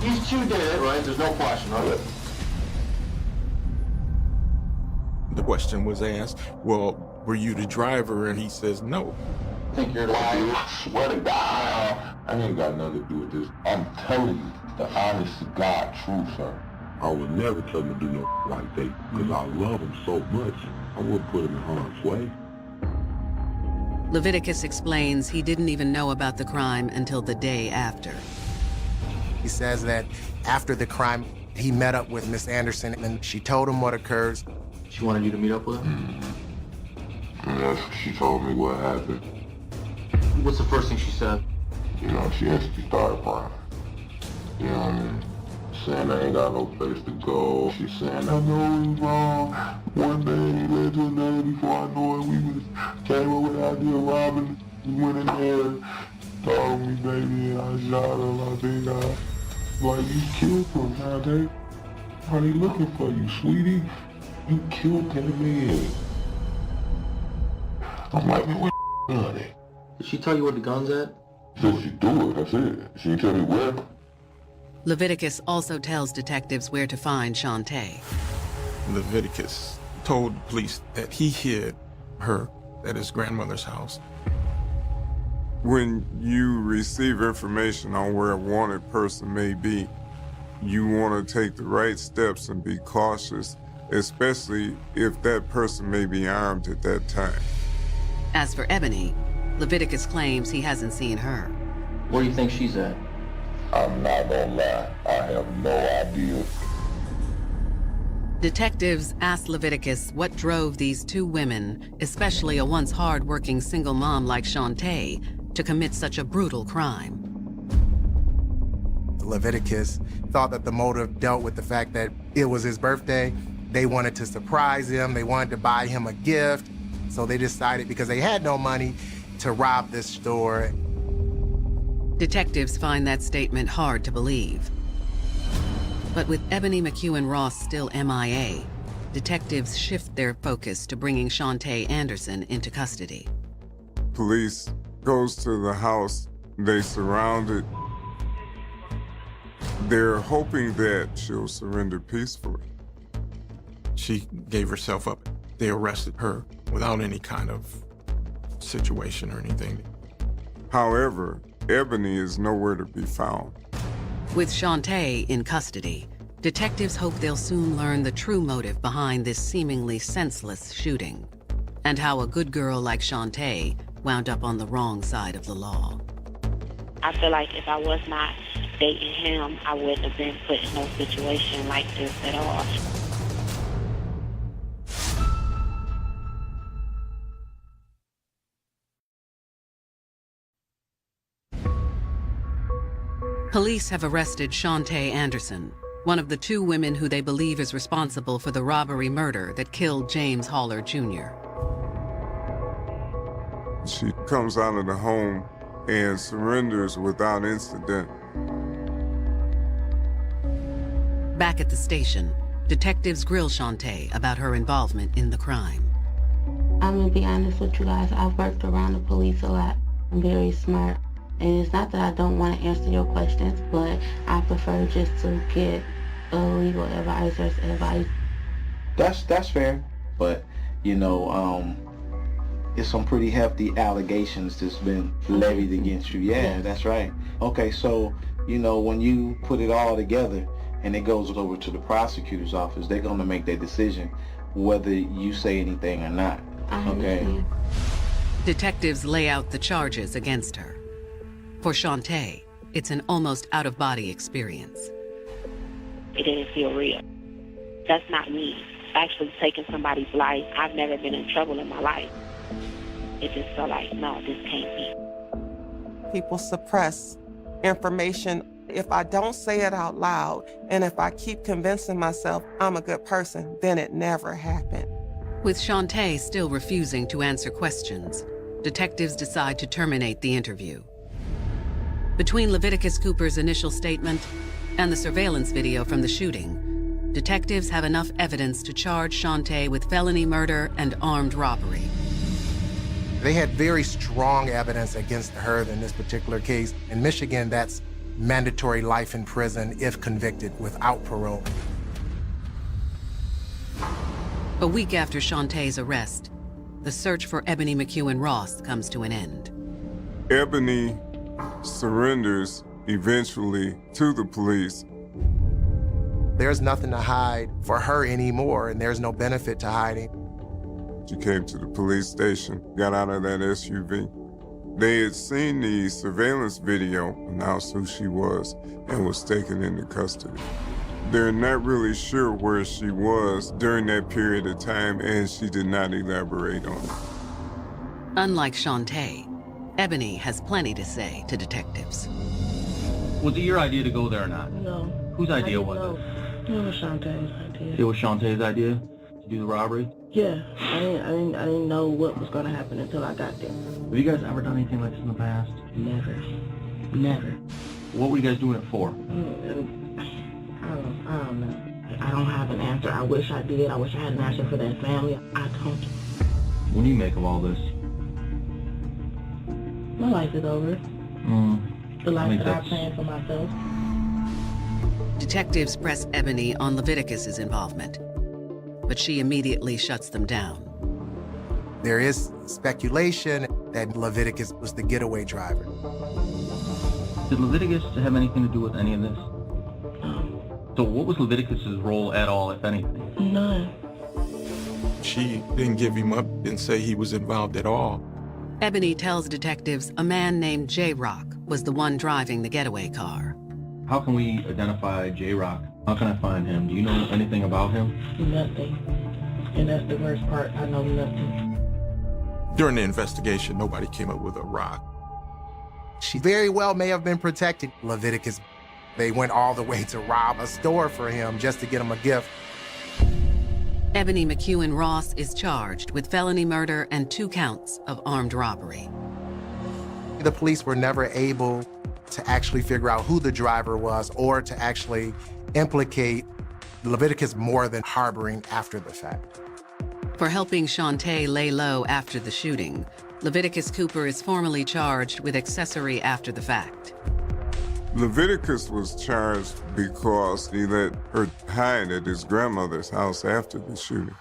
These two did it, right? There's no question, right? The question was asked, well, were you the driver? And he says no. I think you're lying. I swear to God, I ain't got nothing to do with this. I'm telling you the honest to God truth, sir. I would never tell him to do no like that because I love him so much. I wouldn't put him in harm's way. Leviticus explains he didn't even know about the crime until the day after. He says that after the crime, he met up with Miss Anderson and she told him what occurs. She wanted you to meet up with her? And that's what she told me what happened. What's the first thing she said? She instantly started crying. You know what I mean? Saying I ain't got no place to go. She's saying, I know it was wrong. One day he led to another before I know it. We came up with the idea of robbing. We went in there, told me, baby, and I shot him. I think like, you killed him, Shantae. Are they looking for you, sweetie? You killed that man. I'm like, man, where the gun at? Did she tell you where the gun's at? She said she threw it, that's it. She didn't tell me where. Leviticus also tells detectives where to find Shantae. Leviticus told the police that he hid her at his grandmother's house. When you receive information on where a wanted person may be, you want to take the right steps and be cautious, especially if that person may be armed at that time. As for Ebony, Leviticus claims he hasn't seen her. Where do you think she's at? I'm not gonna lie, I have no idea. Detectives asked Leviticus what drove these two women, especially a once hard-working single mom like Shantae, to commit such a brutal crime. Leviticus thought that the motive dealt with the fact that it was his birthday. They wanted to surprise him. They wanted to buy him a gift. So they decided, because they had no money, to rob this store. Detectives find that statement hard to believe. But with Ebony McEwen Ross still MIA, detectives shift their focus to bringing Shantae Anderson into custody. Police goes to the house, they surround it. They're hoping that she'll surrender peacefully. She gave herself up. They arrested her without any kind of situation or anything. However, Ebony is nowhere to be found. With Shantae in custody, detectives hope they'll soon learn the true motive behind this seemingly senseless shooting, and how a good girl like Shantae wound up on the wrong side of the law. I feel like if I was not dating him, I wouldn't have been put in no situation like this at all. Police have arrested Shantae Anderson, one of the two women who they believe is responsible for the robbery murder that killed James Haller Jr. She comes out of the home and surrenders without incident. Back at the station, detectives grill Shantae about her involvement in the crime. I'm gonna be honest with you guys, I've worked around the police a lot. I'm very smart. And it's not that I don't want to answer your questions, but I prefer just to get a legal advisor's advice. That's fair, but you know, it's some pretty hefty allegations that's been levied against you. Yeah, that's right. Okay, so you know, when you put it all together and it goes over to the prosecutor's office, they're gonna make their decision whether you say anything or not. Okay. Detectives lay out the charges against her. For Shantae, it's an almost out-of-body experience. It didn't feel real. That's not me. Actually taking somebody's life. I've never been in trouble in my life. It just felt like, no, this can't be. People suppress information. If I don't say it out loud, and if I keep convincing myself I'm a good person, then it never happened. With Shantae still refusing to answer questions, detectives decide to terminate the interview. Between Leviticus Cooper's initial statement and the surveillance video from the shooting, detectives have enough evidence to charge Shantae with felony murder and armed robbery. They had very strong evidence against her in this particular case. In Michigan, that's mandatory life in prison if convicted without parole. A week after Shantae's arrest, the search for Ebony McEwen Ross comes to an end. Ebony surrenders eventually to the police. There's nothing to hide for her anymore, and there's no benefit to hiding. She came to the police station, got out of that SUV. They had seen the surveillance video, announced who she was, and was taken into custody. They're not really sure where she was during that period of time, and she did not elaborate on it. Unlike Shantae, Ebony has plenty to say to detectives. Was it your idea to go there or not? No. Whose idea was it? It was Shantae's idea. It was Shantae's idea to do the robbery? Yeah, I didn't know what was gonna happen until I got there. Have you guys ever done anything like this in the past? Never. Never. What were you guys doing it for? I don't know. I don't have an answer. I wish I did. I wish I had an answer for that family. I don't. What do you make of all this? My life is over. The life that I planned for myself. Detectives press Ebony on Leviticus's involvement, but she immediately shuts them down. There is speculation that Leviticus was the getaway driver. Did Leviticus have anything to do with any of this? So what was Leviticus's role at all, if anything? None. She didn't give him up, didn't say he was involved at all. Ebony tells detectives a man named J-Rock was the one driving the getaway car. How can we identify J-Rock? How can I find him? Do you know anything about him? Nothing. And that's the worst part. I know nothing. During the investigation, nobody came up with a rock. She very well may have been protecting Leviticus. They went all the way to rob a store for him just to get him a gift. Ebony McEwen Ross is charged with felony murder and 2 counts of armed robbery. The police were never able to actually figure out who the driver was or to actually implicate Leviticus more than harboring after the fact. For helping Shantae lay low after the shooting, Leviticus Cooper is formally charged with accessory after the fact. Leviticus was charged because he let her hide at his grandmother's house after the shooting.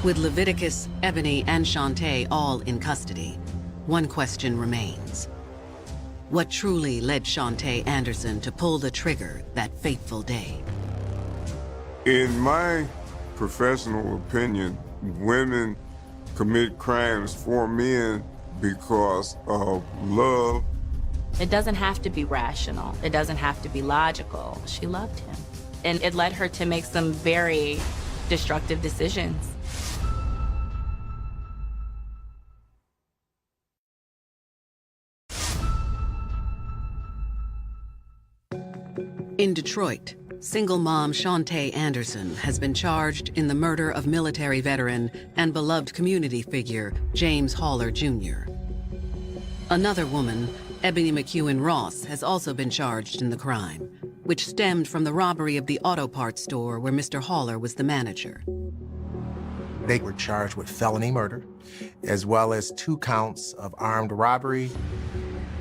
With Leviticus, Ebony, and Shantae all in custody, one question remains. What truly led Shantae Anderson to pull the trigger that fateful day? In my professional opinion, women commit crimes for men because of love. It doesn't have to be rational. It doesn't have to be logical. She loved him. And it led her to make some very destructive decisions. In Detroit, single mom Shantae Anderson has been charged in the murder of military veteran and beloved community figure James Haller Jr. Another woman, Ebony McEwen Ross, has also been charged in the crime, which stemmed from the robbery of the auto parts store where Mr. Haller was the manager. They were charged with felony murder, as well as 2 counts of armed robbery.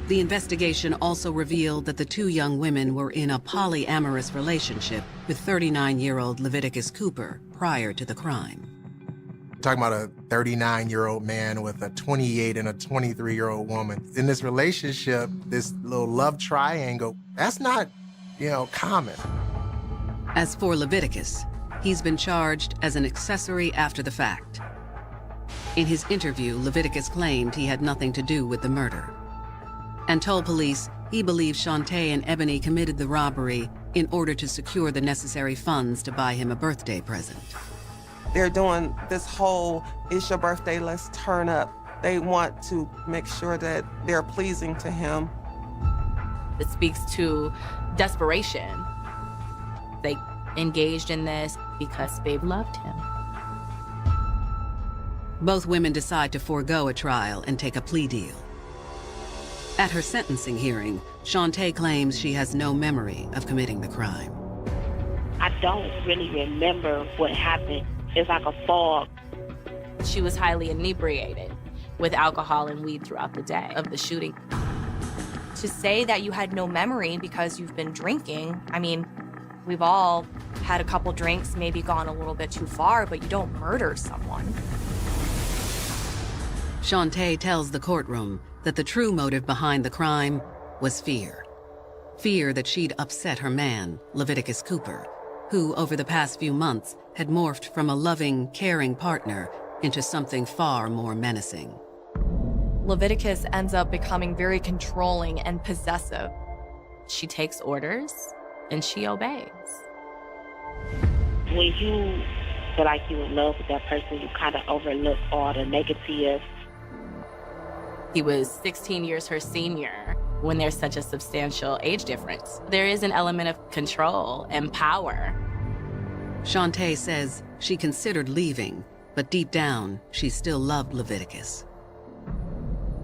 The investigation also revealed that the 2 young women were in a polyamorous relationship with 39-year-old Leviticus Cooper prior to the crime. Talking about a 39-year-old man with a 28 and a 23-year-old woman. In this relationship, this little love triangle, that's not, common. As for Leviticus, he's been charged as an accessory after the fact. In his interview, Leviticus claimed he had nothing to do with the murder and told police he believes Shantae and Ebony committed the robbery in order to secure the necessary funds to buy him a birthday present. They're doing this whole, it's your birthday, let's turn up. They want to make sure that they're pleasing to him. It speaks to desperation. They engaged in this because Babe loved him. Both women decide to forego a trial and take a plea deal. At her sentencing hearing, Shantae claims she has no memory of committing the crime. I don't really remember what happened. It's like a fog. She was highly inebriated with alcohol and weed throughout the day of the shooting. To say that you had no memory because you've been drinking, I mean, we've all had a couple drinks, maybe gone a little bit too far, but you don't murder someone. Shantae tells the courtroom that the true motive behind the crime was fear. Fear that she'd upset her man, Leviticus Cooper, who over the past few months had morphed from a loving, caring partner into something far more menacing. Leviticus ends up becoming very controlling and possessive. She takes orders and she obeys. When you feel like you're in love with that person, you kind of overlook all the negative. He was 16 years her senior when there's such a substantial age difference. There is an element of control and power. Shantae says she considered leaving, but deep down, she still loved Leviticus.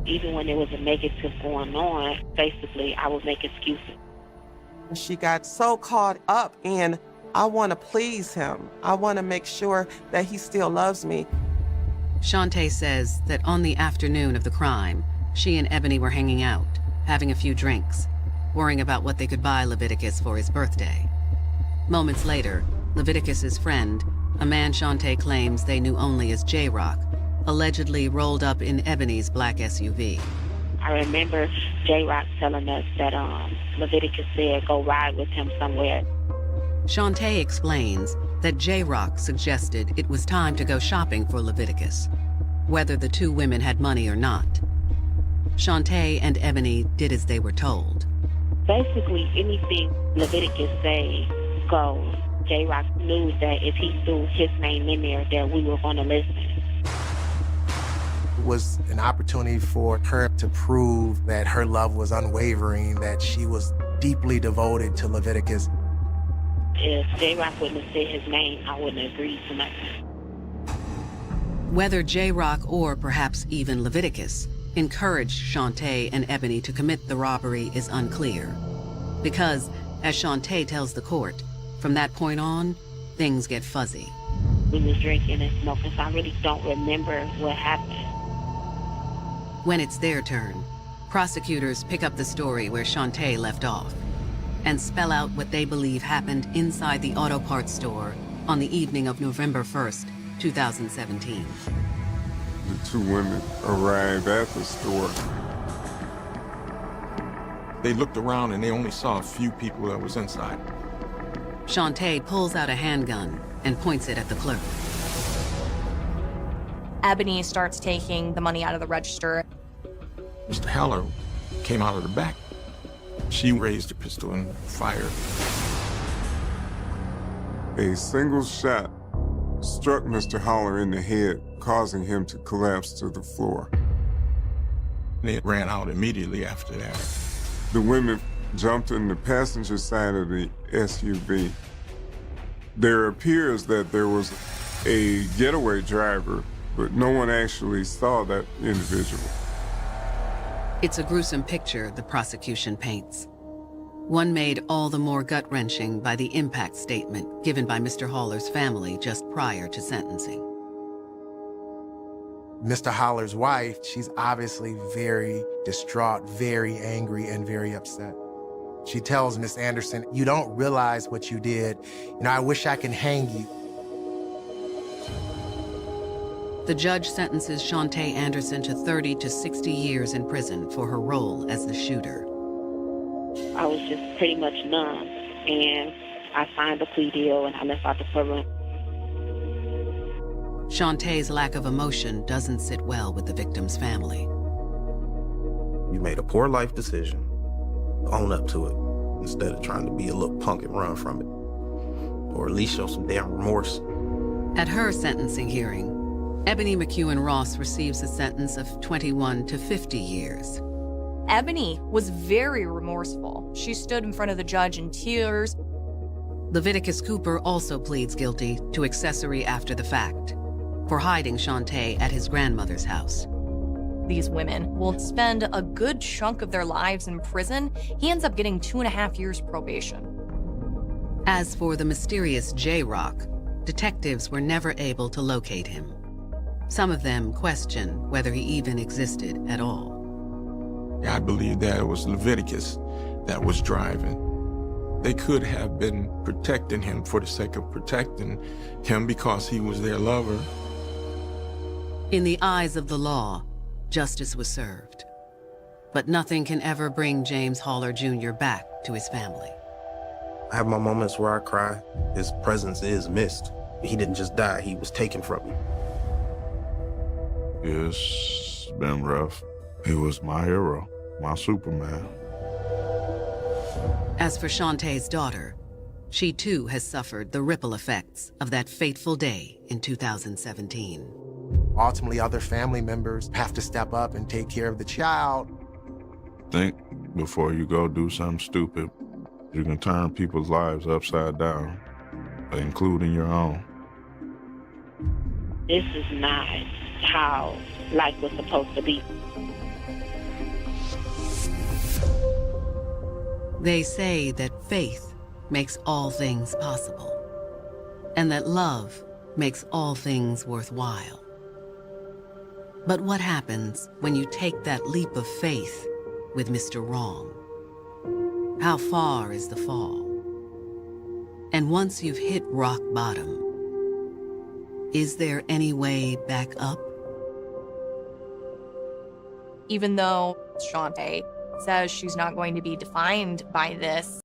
Even when there was a negative going on, basically, I would make excuses. She got so caught up in, I want to please him. I want to make sure that he still loves me. Shantae says that on the afternoon of the crime, she and Ebony were hanging out, having a few drinks, worrying about what they could buy Leviticus for his birthday. Moments later, Leviticus's friend, a man Shantae claims they knew only as J-Rock, allegedly rolled up in Ebony's black SUV. I remember J-Rock telling us that Leviticus said go ride with him somewhere. Shantae explains that J-Rock suggested it was time to go shopping for Leviticus, whether the two women had money or not. Shantae and Ebony did as they were told. Basically, anything Leviticus say goes. J-Rock knew that if he threw his name in there, that we were going to listen. It was an opportunity for her to prove that her love was unwavering, that she was deeply devoted to Leviticus. If J-Rock wouldn't have said his name, I wouldn't have agreed to nothing. Whether J-Rock or perhaps even Leviticus encouraged Shantae and Ebony to commit the robbery is unclear. Because, as Shantae tells the court, from that point on, things get fuzzy. We was drinking and smoking, so I really don't remember what happened. When it's their turn, prosecutors pick up the story where Shantae left off and spell out what they believe happened inside the auto parts store on the evening of November 1st, 2017. The two women arrived at the store. They looked around and they only saw a few people that was inside. Shantae pulls out a handgun and points it at the clerk. Ebony starts taking the money out of the register. Mr. Haller came out of the back. She raised the pistol and fired. A single shot struck Mr. Haller in the head, causing him to collapse to the floor. They ran out immediately after that. The women jumped in the passenger side of the SUV. There appears that there was a getaway driver, but no one actually saw that individual. It's a gruesome picture the prosecution paints. One made all the more gut-wrenching by the impact statement given by Mr. Haller's family just prior to sentencing. Mr. Haller's wife, she's obviously very distraught, very angry, and very upset. She tells Miss Anderson, "You don't realize what you did. I wish I can hang you." The judge sentences Shantae Anderson to 30 to 60 years in prison for her role as the shooter. I was just pretty much numb, and I signed the plea deal and I left out the courtroom. Shantae's lack of emotion doesn't sit well with the victim's family. You made a poor life decision. Own up to it, instead of trying to be a little punk and run from it. Or at least show some damn remorse. At her sentencing hearing, Ebony McEwen Ross receives a sentence of 21 to 50 years. Ebony was very remorseful. She stood in front of the judge in tears. Leviticus Cooper also pleads guilty to accessory after the fact for hiding Shantae at his grandmother's house. These women will spend a good chunk of their lives in prison. He ends up getting 2.5 years probation. As for the mysterious J-Rock, detectives were never able to locate him. Some of them question whether he even existed at all. I believe that it was Leviticus that was driving. They could have been protecting him for the sake of protecting him because he was their lover. In the eyes of the law, justice was served. But nothing can ever bring James Haller Jr. back to his family. I have my moments where I cry. His presence is missed. He didn't just die, he was taken from me. It's been rough. He was my hero, my Superman. As for Shantae's daughter, she too has suffered the ripple effects of that fateful day in 2017. Ultimately, other family members have to step up and take care of the child. Think before you go do something stupid. You can turn people's lives upside down, including your own. This is not how life was supposed to be. They say that faith makes all things possible, and that love makes all things worthwhile. But what happens when you take that leap of faith with Mr. Wrong? How far is the fall? And once you've hit rock bottom, is there any way back up? Even though Shantae says she's not going to be defined by this,